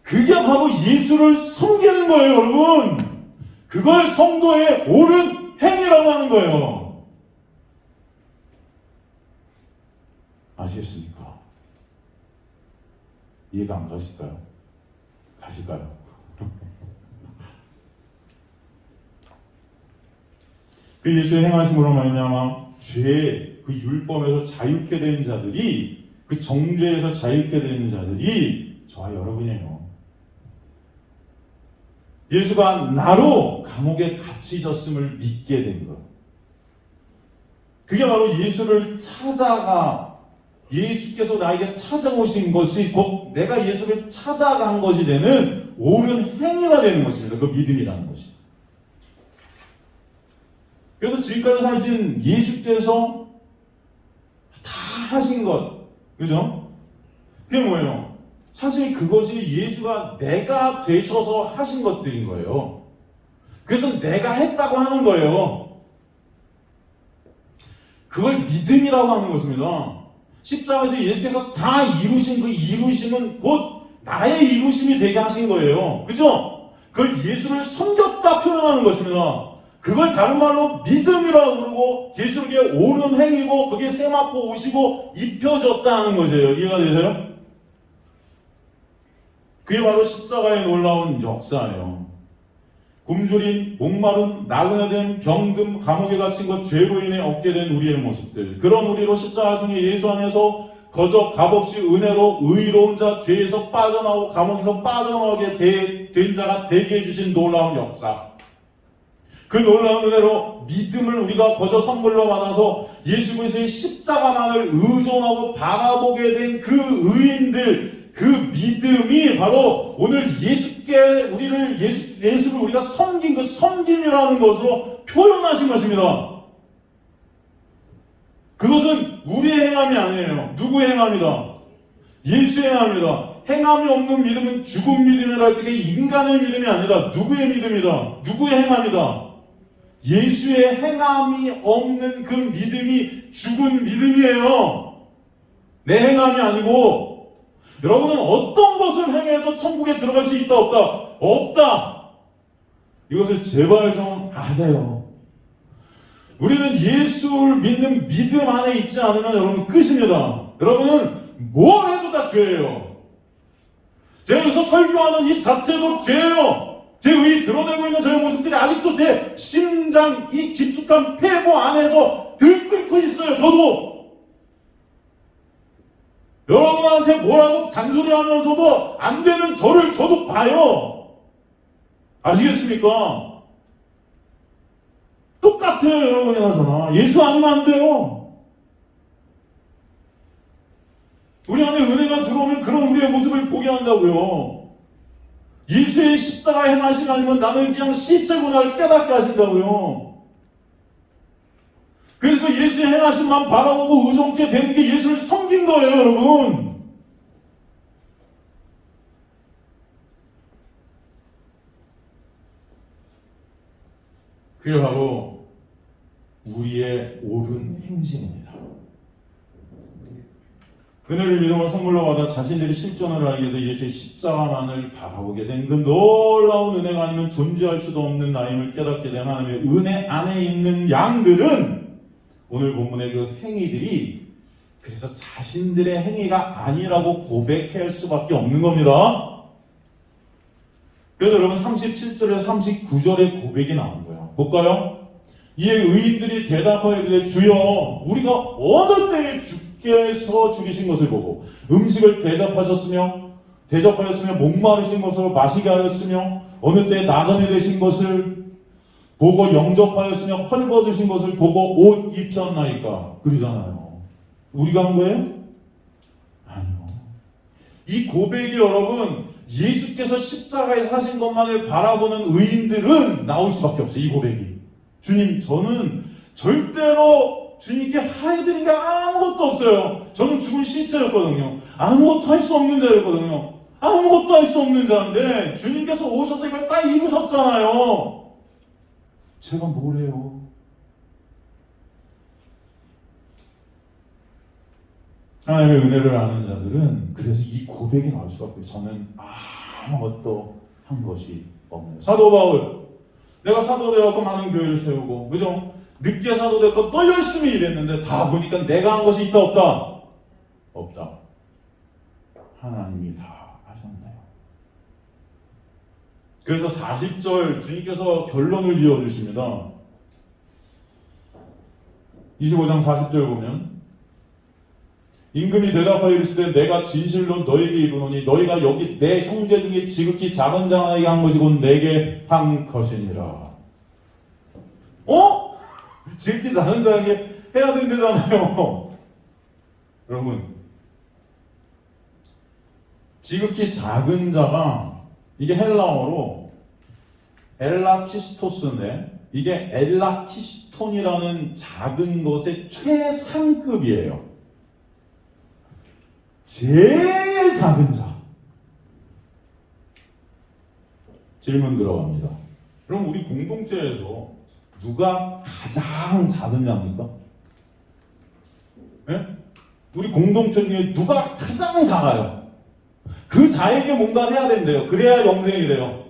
그게 바로 예수를 섬기는 거예요, 여러분. 그걸 성도의 옳은 행위라고 하는 거예요. 아시겠습니까? 이해가 안 가실까요? 가실까요? 그 예수의 행하심으로 말미암아 죄, 그 율법에서 자유케 된 자들이 그 정죄에서 자유케 된 자들이 저와 여러분이에요. 예수가 나로 감옥에 갇히셨음을 믿게 된 것. 그게 바로 예수를 찾아가 예수께서 나에게 찾아오신 것이 곧 내가 예수를 찾아간 것이 되는 옳은 행위가 되는 것입니다. 그 믿음이라는 것이. 그래서 지금까지 사신 예수께서 다 하신 것, 그죠? 그게 뭐예요? 사실 그것이 예수가 내가 되셔서 하신 것들인 거예요. 그래서 내가 했다고 하는 거예요. 그걸 믿음이라고 하는 것입니다. 십자가에서 예수께서 다 이루신 그 이루심은 곧 나의 이루심이 되게 하신 거예요. 그죠? 그걸 예수를 섬겼다 표현하는 것입니다. 그걸 다른 말로 믿음이라고 그러고 예수에게 옳은 행위고 그게 세맞고 오시고 입혀졌다 하는 것이에요. 이해가 되세요? 그게 바로 십자가의 놀라운 역사예요. 굶주린, 목마른, 나그네된, 병든, 감옥에 갇힌 것, 죄로 인해 얻게 된 우리의 모습들. 그런 우리로 십자가를 통해 예수 안에서 거저 값없이 은혜로 의로운 자, 죄에서 빠져나오고 감옥에서 빠져나오게 된 자가 되게 해주신 놀라운 역사. 그 놀라운 은혜로 믿음을 우리가 거저 선물로 받아서 예수 그리스도의 십자가만을 의존하고 바라보게 된 그 의인들, 그 믿음이 바로 오늘 예수를 우리가 섬긴 그 섬김이라는 것으로 표현하신 것입니다. 그것은 우리의 행함이 아니에요. 누구의 행함이다? 예수의 행함이다. 행함이 없는 믿음은 죽은 믿음이라 할 때 인간의 믿음이 아니다. 누구의 믿음이다? 누구의 행함이다? 예수의 행함이 없는 그 믿음이 죽은 믿음이에요. 내 행함이 아니고. 여러분은 어떤 것을 행해도 천국에 들어갈 수 있다 없다? 없다. 이것을 제발 좀 아세요. 우리는 예수를 믿는 믿음 안에 있지 않으면 여러분 끝입니다. 여러분은 뭘 해도 다 죄예요. 제가 여기서 설교하는 이 자체도 죄예요. 제 의의 드러내고 있는 저의 모습들이 아직도 제 심장, 이 깊숙한 폐부 안에서 들끓고 있어요. 저도. 여러분한테 뭐라고 잔소리하면서도 안 되는 저를 저도 봐요. 아시겠습니까? 똑같아요, 여러분이나 저나. 예수 아니면 안 돼요. 우리 안에 은혜가 들어오면 그런 우리의 모습을 보게 한다고요. 예수의 십자가 행하심 아니면 나는 그냥 시체구나를 깨닫게 하신다고요. 그래서 그 예수의 행하심만 바라보고 의존케 되는 게 예수를 섬긴 거예요, 여러분. 그게 바로 우리의 옳은 행실입니다. 은혜를 믿음으로 선물로 받아 자신들이 실존을 알게 돼 예수의 십자가만을 바라보게 된 그 놀라운 은혜가 아니면 존재할 수도 없는 나임을 깨닫게 된 하나님의 은혜 안에 있는 양들은 오늘 본문의 그 행위들이 그래서 자신들의 행위가 아니라고 고백할 수밖에 없는 겁니다. 그래서 여러분 37절에서 39절의 고백이 나온 거예요. 볼까요? 이에 의인들이 대답하여 주여 우리가 어느 때에 주께서 죽이신 것을 보고 음식을 대접하였으며 목마르신 것을 마시게 하였으며 어느 때에 나그네 되신 것을 보고 영접하였으며 헐벗으신 것을 보고 옷 입혔나이까 그러잖아요. 우리가 한 거예요? 아니요. 이 고백이 여러분 예수께서 십자가에 사신 것만을 바라보는 의인들은 나올 수밖에 없어요. 이 고백이. 주님, 저는 절대로 주님께 하해드린 게 아무것도 없어요. 저는 죽은 시체였거든요. 아무것도 할 수 없는 자였거든요. 아무것도 할 수 없는 자인데 주님께서 오셔서 이걸 딱 입으셨잖아요. 제가 뭘 해요? 하나님의 은혜를 아는 자들은 그래서 이 고백이 나올 수밖에 없어요. 저는 아무것도 한 것이 없네요. 사도 바울, 내가 사도 되었고 많은 교회를 세우고, 그죠? 늦게 사도 되었고 또 열심히 일했는데 다 보니까 내가 한 것이 있다 없다? 없다. 하나님이 다 하셨네요. 그래서 40절 주님께서 결론을 지어주십니다. 25장 40절 보면 임금이 대답하여 이르시되 내가 진실로 너에게 이르노니 너희가 여기 내 형제 중에 지극히 작은 자에게 한 것이 곧 내게 한 것이니라. 지극히 작은 자에게 해야 된다잖아요. 여러분, 지극히 작은 자가 이게 헬라어로 엘라키스토스인데 이게 엘라키스톤이라는 작은 것의 최상급이에요. 제일 작은 자. 질문 들어갑니다. 그럼 우리 공동체에서 누가 가장 작은 자입니까? 네? 우리 공동체 중에 누가 가장 작아요? 그 자에게 뭔가 해야 된대요. 그래야 영생이래요.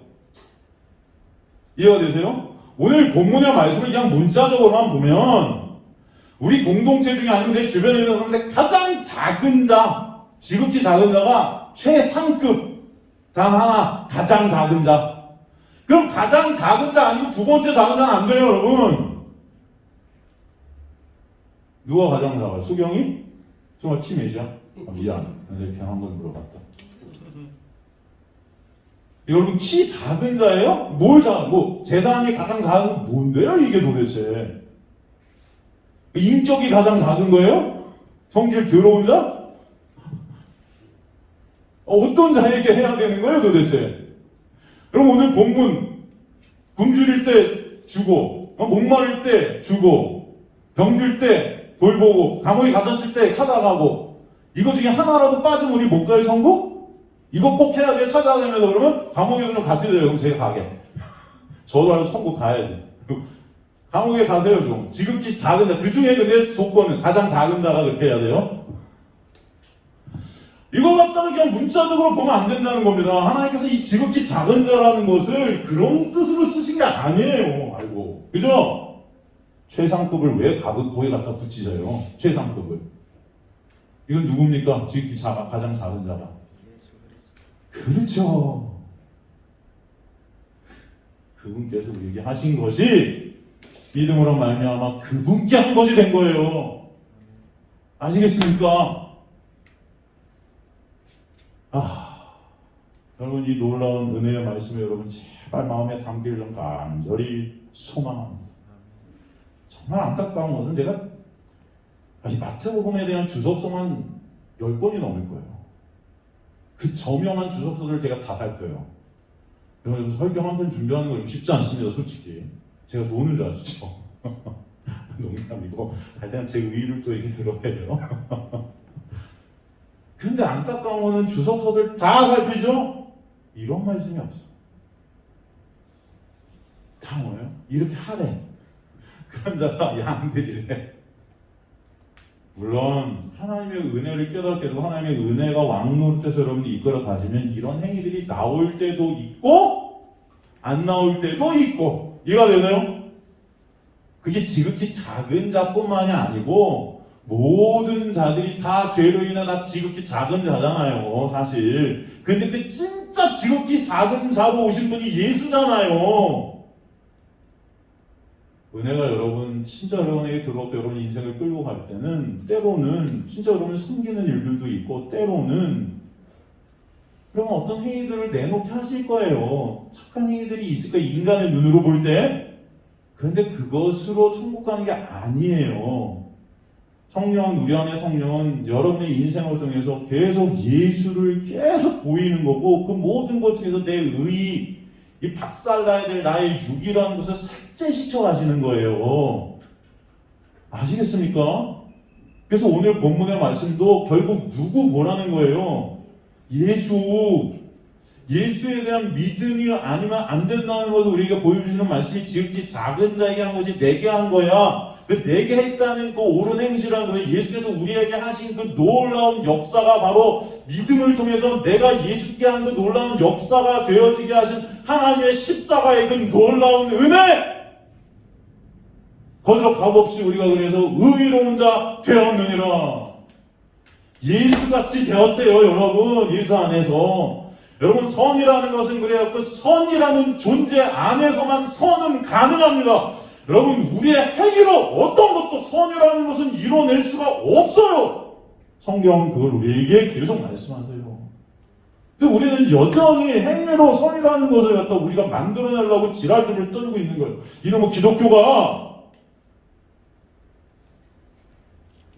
이해가 되세요? 오늘 본문의 말씀을 그냥 문자적으로만 보면 우리 공동체 중에 아니면 내 주변에 있는 사람들 가장 작은 자, 지극히 작은 자가 최상급 단 하나, 가장 작은 자. 그럼 가장 작은 자 아니고 두 번째 작은 자는 안 돼요, 여러분. 누가 가장 작아요? 수경이? 정말 키 몇이야? 미안. 이렇게 한 번 물어봤다. 여러분, 키 작은 자예요? 뭘 작은, 재산이 가장 작은 건 뭔데요, 이게 도대체? 인격이 가장 작은 거예요? 성질 더러운 자? 어떤 자에게 해야 되는 거예요, 도대체? 그럼 오늘 본문, 굶주릴 때 주고, 목마를 때 주고, 병들 때 돌보고, 감옥에 갇혔을 때 찾아가고, 이거 중에 하나라도 빠지면 우리 못 가요, 천국? 이거 꼭 해야 돼, 찾아다니면서 그러면 감옥에 좀 같이 돼요, 그럼 제가 가게. 저도 알아서 천국 가야지. 감옥에 가세요 좀. 지극히 작은 자. 그 중에 근데 조건은 가장 작은 자가 그렇게 해야 돼요. 이걸 갖다가 그냥 문자적으로 보면 안 된다는 겁니다. 하나님께서 이 지극히 작은 자라는 것을 그런 뜻으로 쓰신 게 아니에요. 알고. 그죠? 최상급을 왜 거기 갖다 붙이셔요? 최상급을. 이건 누굽니까? 지극히 가장 작은 자가. 그렇죠. 그분께서 우리에게 하신 것이 믿음으로 말미암아 그분께 한 것이 된 거예요. 아시겠습니까? 여러분 이 놀라운 은혜의 말씀을 여러분 제발 마음에 담기를 좀 간절히 소망합니다. 정말 안타까운 것은 제가 이 마태복음에 대한 주석서만 10권이 넘을 거예요. 그 저명한 주석서들을 제가 다 살펴요. 그래서 설교 한 편 준비하는 거 쉽지 않습니다, 솔직히. 제가 노는 줄 아시죠? 농담이고, 할 때는 제 의의를 또 이렇게 들어야 돼요. 근데 안타까운 거는 주석서들 다 살피죠? 이런 말씀이 없어요. 다 뭐예요? 이렇게 하래. 그런 자가 양들이래. 물론 하나님의 은혜를 깨닫게 되고 하나님의 은혜가 왕노릇해서 여러분이 이끌어 가시면 이런 행위들이 나올 때도 있고 안 나올 때도 있고. 이해가 되나요? 그게 지극히 작은 자뿐만이 아니고 모든 자들이 다 죄로 인해 다 지극히 작은 자잖아요, 사실. 근데 그 진짜 지극히 작은 자로 오신 분이 예수잖아요. 은혜가 여러분, 진짜 여러분에게 들어오고 여러분 인생을 끌고 갈 때는 때로는 진짜 여러분 숨기는 일들도 있고 때로는 그러면 어떤 행위들을 내놓게 하실 거예요. 착한 행위들이 있을 거예요, 인간의 눈으로 볼 때. 그런데 그것으로 천국 가는 게 아니에요. 성령, 우리 안의 성령은 여러분의 인생을 통해서 계속 예수를 계속 보이는 거고 그 모든 것 중에서 내 의, 이 박살나야 될 나의 육이라는 것을 삭제시켜 가시는 거예요. 아시겠습니까? 그래서 오늘 본문의 말씀도 결국 누구 보라는 거예요? 예수. 예수에 대한 믿음이 아니면 안 된다는 것을 우리에게 보여주시는 말씀이 지극히 작은 자에게 한 것이 내게 한 거야. 그 내게 했다는 그 옳은 행실이라는 거예요. 예수께서 우리에게 하신 그 놀라운 역사가 바로 믿음을 통해서 내가 예수께 하는 그 놀라운 역사가 되어지게 하신 하나님의 십자가의 그 놀라운 은혜! 거기서 값없이 우리가 그래서 의로운 자 되었느니라. 예수같이 되었대요, 여러분. 예수 안에서. 여러분, 선이라는 것은 그래요. 그 선이라는 존재 안에서만 선은 가능합니다. 여러분, 우리의 행위로 어떤 것도 선이라는 것은 이뤄낼 수가 없어요. 성경은 그걸 우리에게 계속 말씀하세요. 근데 우리는 여전히 행위로 선이라는 것을 갖다 우리가 만들어내려고 지랄들을 떨고 있는 거예요. 이놈의 기독교가.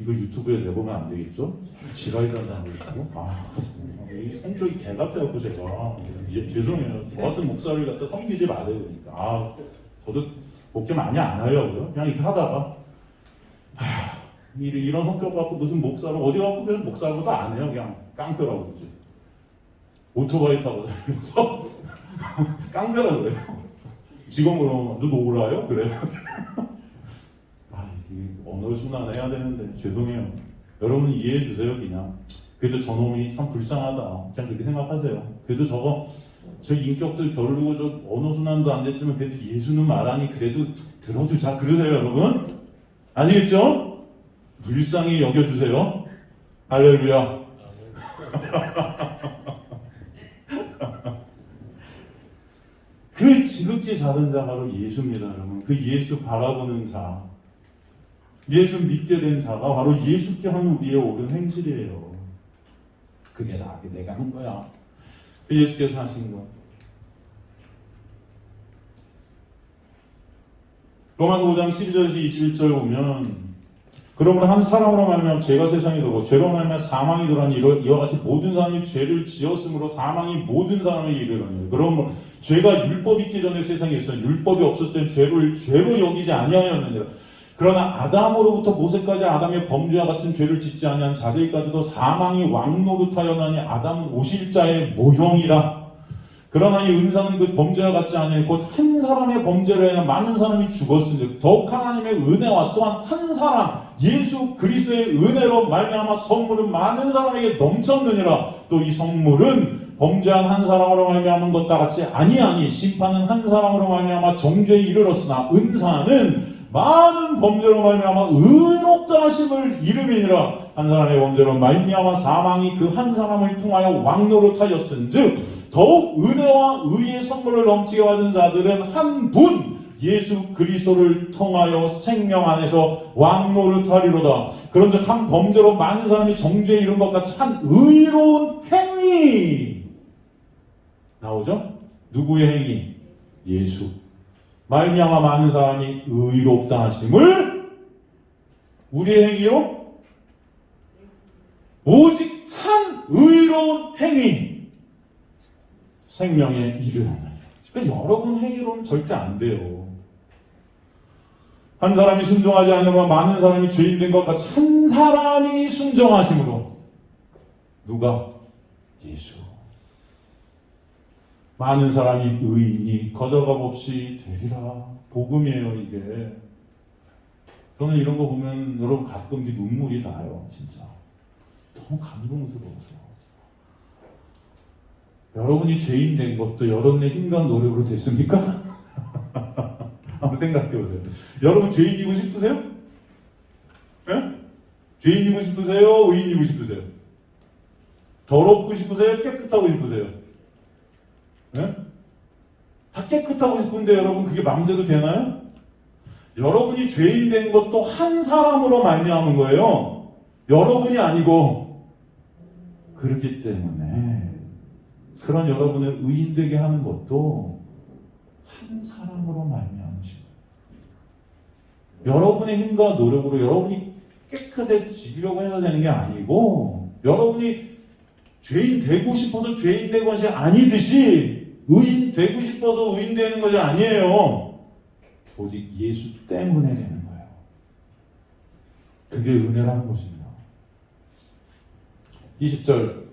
이거 유튜브에 내보면 안 되겠죠? 지랄이라는 사람도 있고. 이 성격이 개 같아갖고 제가. 죄송해요. 저 같은 목사를 갖다 섬기지 말아야 되니까. 저도 목회 많이 안 하려고요. 그냥 이렇게 하다가 이런 성격 갖고 무슨 목사를 어디 갖고 그냥 목사라고도 안 해요. 그냥 깡패라고 그러지. 오토바이 타고 다니면서 깡패라고 그래요. 직원으로 너 놀아요? 그래요. 언어를 순환해야 되는데 죄송해요. 여러분 이해해 주세요. 그냥 그래도 저놈이 참 불쌍하다 그냥 그렇게 생각하세요. 그래도 저 인격도 별로고 저 언어 순환도 안 됐지만 그래도 예수는 말하니 그래도 들어주자 그러세요. 여러분 아시겠죠? 불쌍히 여겨주세요. 할렐루야. 그 지극히 작은 자 바로 예수입니다. 여러분 그 예수 바라보는 자, 예수 믿게 된 자가 바로 예수께 하는 우리의 옳은 행실이에요. 그게 내가 한 거야. 그 예수께서 하신 거. 로마서 5장 12절에서 21절 보면 그러므로 한 사람으로 말미암아 죄가 세상에 들어오고 죄로 말미암아 사망이 들어오니 이와 같이 모든 사람이 죄를 지었으므로 사망이 모든 사람에게 이르러니 그러므로 죄가 율법이 있기 전에 세상에 있어 율법이 없었을 때 죄로 여기지 아니하였느니라. 그러나 아담으로부터 모세까지 아담의 범죄와 같은 죄를 짓지 아니한 자들까지도 사망이 왕노릇하였나니 아담은 오실 자의 모형이라. 그러나 이 은사는 그 범죄와 같지 아니하니 곧 한 사람의 범죄로 인해 많은 사람이 죽었은즉 더욱 하나님의 은혜와 또한 한 사람 예수 그리스도의 은혜로 말미암아 선물은 많은 사람에게 넘쳤느니라. 또 이 선물은 범죄한 한 사람으로 말미암은 것과 같이 아니하니 심판은 한 사람으로 말미암아 정죄에 이르렀으나 은사는 많은 범죄로 말미암아 의롭다 하심을 이름이니라. 한 사람의 범죄로 말미암아 사망이 그 한 사람을 통하여 왕노릇하였은즉 더욱 은혜와 의의 선물을 넘치게 받은 자들은 한 분 예수 그리스도를 통하여 생명 안에서 왕노릇하리로다. 그런즉 한 범죄로 많은 사람이 정죄에 이른 것 같이 한 의로운 행위 나오죠? 누구의 행위? 예수. 말미암아 많은 사람이 의롭다 하심을 우리의 행위로 오직 한 의로운 행위 생명에 이르느니라. 그러니까 여러분 행위로는 절대 안 돼요. 한 사람이 순종하지 않으면 많은 사람이 죄인 된 것 같이 한 사람이 순종하심으로 누가? 예수. 많은 사람이 의인이 거저감 없이 되리라. 복음이에요 이게. 저는 이런 거 보면 여러분 가끔 눈물이 나요. 진짜 너무 감동스러워서. 여러분이 죄인 된 것도 여러분의 힘과 노력으로 됐습니까? 한번 생각해 보세요. 여러분 죄인이고 싶으세요? 예? 죄인이고 싶으세요? 의인이고 싶으세요? 더럽고 싶으세요? 깨끗하고 싶으세요? 예? 다 깨끗하고 싶은데 여러분 그게 마음대로 되나요? 여러분이 죄인 된 것도 한 사람으로 말미암은 거예요. 여러분이 아니고. 그렇기 때문에 그런 여러분을 의인 되게 하는 것도 한 사람으로 말미암으신 거예요. 여러분의 힘과 노력으로 여러분이 깨끗해지려고 해야 되는 게 아니고 여러분이 죄인 되고 싶어서 죄인 된 것이 아니듯이 의인 되고 싶어서 의인 되는 것이 아니에요. 오직 예수 때문에 되는 거예요. 그게 은혜라는 것입니다. 20절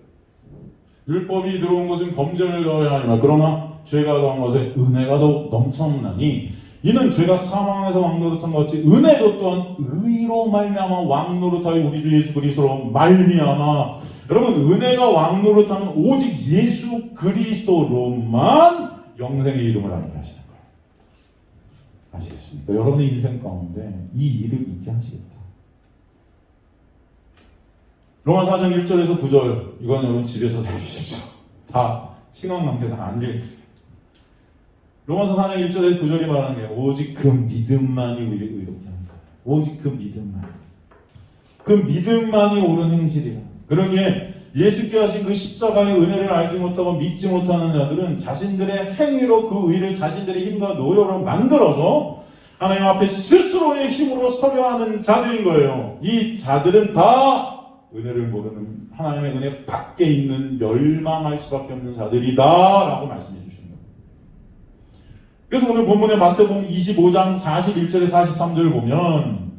율법이 들어온 것은 범죄를 더하려 하니라. 그러나 죄가 더한 것에 은혜가 더 넘쳤나니 이는 죄가 사망에서 왕노릇한 것 같이 은혜도 또한 의로 말미암아 왕노릇하여 우리 주 예수 그리스도로 말미암아. 여러분 은혜가 왕노릇하면 오직 예수 그리스도로만 영생의 이름을 알게 하시는 거예요. 아시겠습니까? 여러분의 인생 가운데 이 일을 잊지 하시겠다. 로마서 4장 1절에서 9절 이건 여러분 집에서 살피십시오. 다 시간 관계상 안 읽을게요. 로마서 4장 1절에서 9절이 말하는 게 오직 그 믿음만이 우리를 의롭게 한다. 오직 그 믿음만. 그 믿음만이 옳은 행실이라. 그러기에 예수께 하신 그 십자가의 은혜를 알지 못하고 믿지 못하는 자들은 자신들의 행위로 그 의를 자신들의 힘과 노력으로 만들어서 하나님 앞에 스스로의 힘으로 서려 하는 자들인 거예요. 이 자들은 다 은혜를 모르는 하나님의 은혜 밖에 있는 멸망할 수밖에 없는 자들이다 라고 말씀해 주시는 거예요. 그래서 오늘 본문의 마태복음 25장 41절에 43절을 보면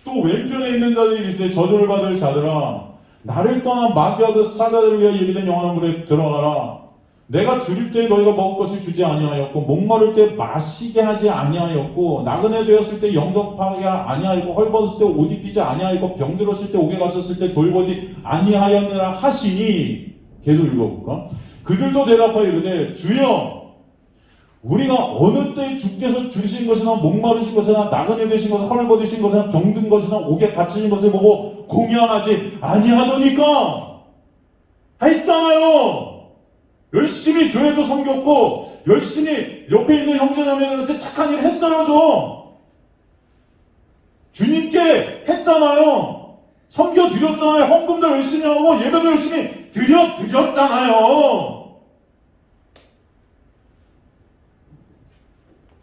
또 왼편에 있는 자들이 이르시되 저주를 받을 자들아 나를 떠나 마귀와 그 사자들을 위하여 예비된 영원한 물에 들어가라. 내가 줄일 때 너희가 먹을 것을 주지 아니하였고 목마를 때 마시게 하지 아니하였고 나그네 되었을 때 영접하게 아니하였고 헐벗을 때 옷 입히지 아니하였고 병들었을 때 옥에 갇혔을 때 돌보지 아니하였느라 하시니. 계속 읽어볼까? 그들도 대답하여 이르되 주여 우리가 어느 때 주께서 줄이신 것이나 목마르신 것이나 나그네 되신 것이나 헐벗으신 것이나 병든 것이나 옥에 갇히신 것을 보고 공양하지 아니하더니까 했잖아요. 열심히 교회도 섬겼고 열심히 옆에 있는 형제자매들한테 착한 일 했어야죠. 주님께 했잖아요. 섬겨드렸잖아요. 헌금도 열심히 하고 예배도 열심히 드렸잖아요.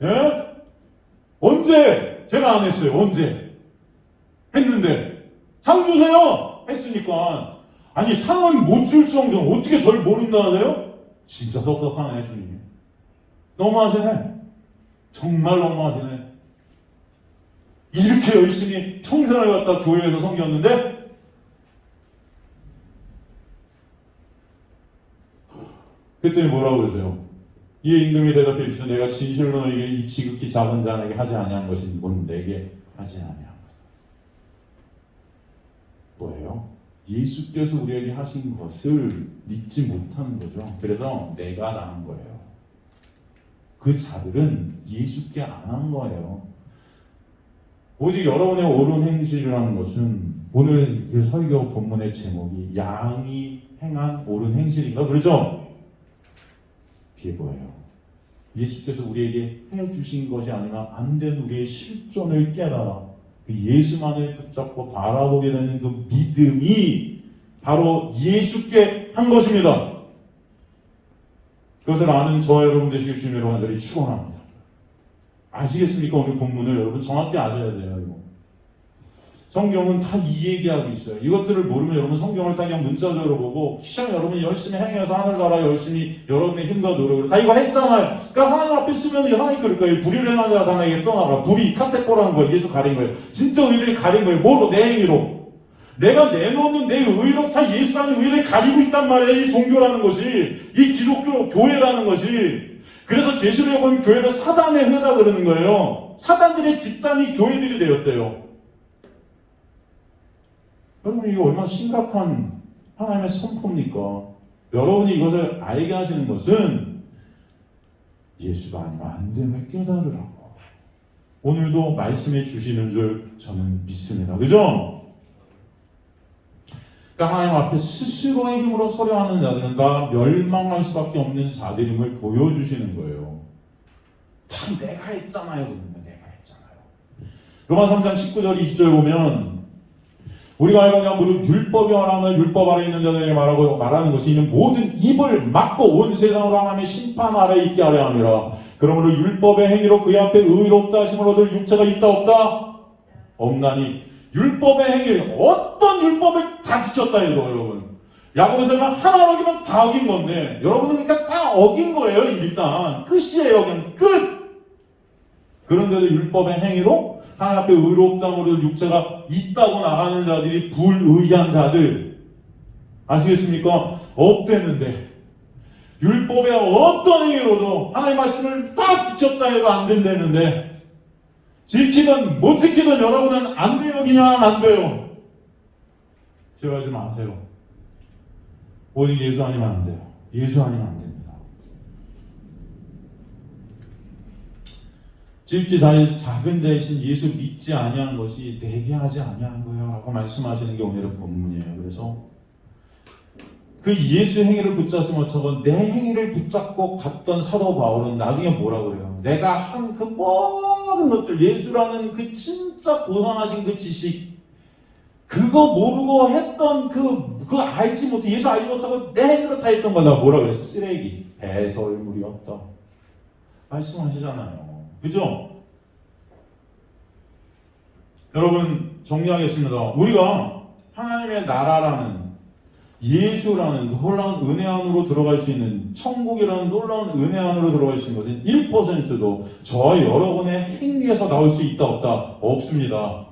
예? 언제 제가 안 했어요? 언제? 했는데 상 주세요 했으니까. 아니 상은 못 줄 정도는 어떻게 저를 모른다 하세요? 진짜 섭섭하네 주님이. 너무하시네. 정말 너무하시네. 이렇게 열심히 평생을 갖다 교회에서 섬겼는데 그랬더니 뭐라고 그러세요? 이에 임금이 대답해 주시되 내가 진실로 너에게 이 지극히 작은 자에게 하지 아니한 것이 곧 내게 하지 아니한 것. 뭐예요? 예수께서 우리에게 하신 것을 믿지 못하는 거죠. 그래서 내가 나은 거예요. 그 자들은 예수께 안 한 거예요. 오직 여러분의 옳은 행실이라는 것은 오늘 이 설교 본문의 제목이 양이 행한 옳은 행실인가? 그렇죠? 그게 뭐예요? 예수께서 우리에게 해주신 것이 아니라 안 된 우리의 실존을 깨달아 그 예수만을 붙잡고 바라보게 되는 그 믿음이 바로 예수께 한 것입니다. 그것을 아는 저와 여러분 되시길 주님으로 간절히 축원합니다. 아시겠습니까? 오늘 본문을 여러분 정확히 아셔야 돼요. 이거. 성경은 다 이 얘기하고 있어요. 이것들을 모르면 여러분 성경을 다 그냥 문자적으로 보고 시험 여러분이 열심히 행해서 하늘나라 열심히 여러분의 힘과 노력으로 다 이거 했잖아요. 그러니까 하나님 앞에 쓰면 하나님 그럴 거예요. 불의를 행하는 자가 다 나에게 떠나라. 불의 카테고라는 거예요. 예수 가린 거예요. 진짜 의를 가린 거예요. 뭐로? 내 행위로. 내가 내놓는 내 의로 다 예수라는 의를 가리고 있단 말이에요. 이 종교라는 것이, 이 기독교 교회라는 것이. 그래서 계시록에 보면 교회를 사단의 회다 그러는 거예요. 사단들의 집단이 교회들이 되었대요. 여러분 이게 얼마나 심각한 하나님의 선포입니까? 여러분이 이것을 알게 하시는 것은 예수가 아니면 안 됨을 깨달으라고 오늘도 말씀해 주시는 줄 저는 믿습니다. 그죠? 그러니까 하나님 앞에 스스로의 힘으로 서려하는 자들은 다 멸망할 수밖에 없는 자들임을 보여주시는 거예요. 다 내가 했잖아요. 내가 했잖아요. 로마 3장 19절 20절 보면 우리가 알고 그냥 무릇 율법이 하나는 율법 아래 있는 자들에게 말하는 것이 이는 모든 입을 막고 온 세상으로 하나님의 심판 아래 있게 하려 함이라. 그러므로 율법의 행위로 그의 앞에 의롭다 하심을 얻을 육체가 있다 없다? 없나니. 율법의 행위, 어떤 율법을 다 지켰다 해도 여러분 야고보서 보면 하나 어기면 다 어긴 건데 여러분은 그러니까 다 어긴 거예요. 일단 끝이에요. 그냥 끝. 그런데도 율법의 행위로 하나님 앞에 의롭다므로 육체가 있다고 나가는 자들이 불의한 자들 아시겠습니까? 없대는데 율법의 어떤 행위로도 하나님의 말씀을 다 지켰다 해도 안 된다는데 지키든 못 지키든 여러분은 안 돼요. 그냥 안 돼요. 제발 좀 아세요. 오직 예수 아니면 안 돼요. 예수 아니면 안 됩니다. 지극히 작은 자이신 예수 믿지 아니한 것이 내게 하지 아니한 거야 라고 말씀하시는 게 오늘의 본문이에요. 그래서 그 예수 행위를 붙잡지 못하고 내 행위를 붙잡고 갔던 사도 바울은 나중에 뭐라고 그래요? 내가 한 그 모든 것들 예수라는 그 진짜 고상하신 그 지식 그거 모르고 했던 그 알지 못해 예수 알지 못하고 내 행위로 다 했던 거 나 뭐라 그래? 쓰레기 배설물이었다 말씀하시잖아요. 그죠? 여러분 정리하겠습니다. 우리가 하나님의 나라라는 예수라는 놀라운 은혜 안으로 들어갈 수 있는 천국이라는 놀라운 은혜 안으로 들어갈 수 있는 것은 1%도 저와 여러분의 행위에서 나올 수 있다 없다? 없습니다.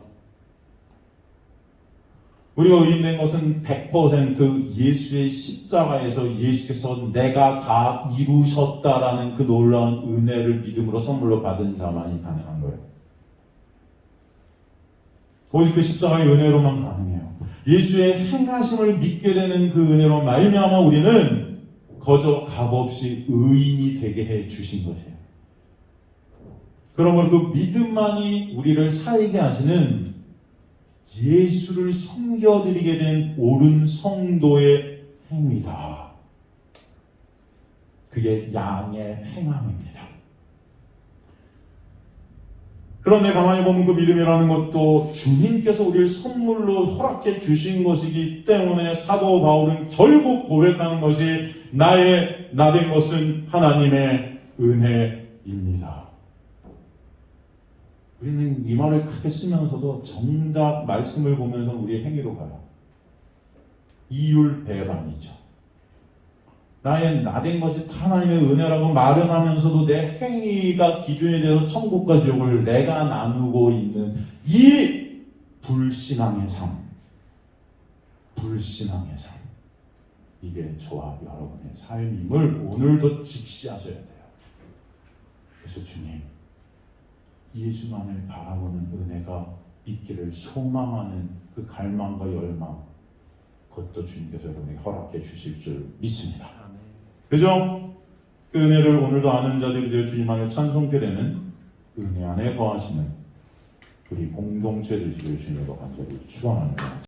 우리가 의인된 것은 100% 예수의 십자가에서 예수께서 내가 다 이루셨다라는 그 놀라운 은혜를 믿음으로 선물로 받은 자만이 가능한 거예요. 오직 그 십자가의 은혜로만 가능해요. 예수의 행하심을 믿게 되는 그 은혜로 말미암아 우리는 거저 값없이 의인이 되게 해 주신 것이에요. 그러므로 그 믿음만이 우리를 살게 하시는 예수를 섬겨드리게 된 옳은 성도의 행위다. 그게 양의 행함입니다. 그런데 가만히 보면 그 믿음이라는 것도 주님께서 우리를 선물로 허락해 주신 것이기 때문에 사도 바울은 결국 고백하는 것이 나 된 것은 하나님의 은혜입니다. 우리는 이 말을 크게 쓰면서도 정작 말씀을 보면서 우리의 행위로 가요. 이율배반이죠. 나 된 것이 하나님의 은혜라고 말은 하면서도 내 행위가 기준에 대해서 천국과 지옥을 내가 나누고 있는 이 불신앙의 삶. 불신앙의 삶. 이게 저와 여러분의 삶임을 오늘도 직시하셔야 돼요. 그래서 주님, 예수만을 바라보는 은혜가 있기를 소망하는 그 갈망과 열망, 그것도 주님께서 여러분에게 허락해 주실 줄 믿습니다. 아멘. 그죠? 그 은혜를 오늘도 아는 자들이 되어 주님 안에 찬송케 되는 은혜 안에 거하시는 우리 공동체 되시길 주님으로 간절히 축원합니다.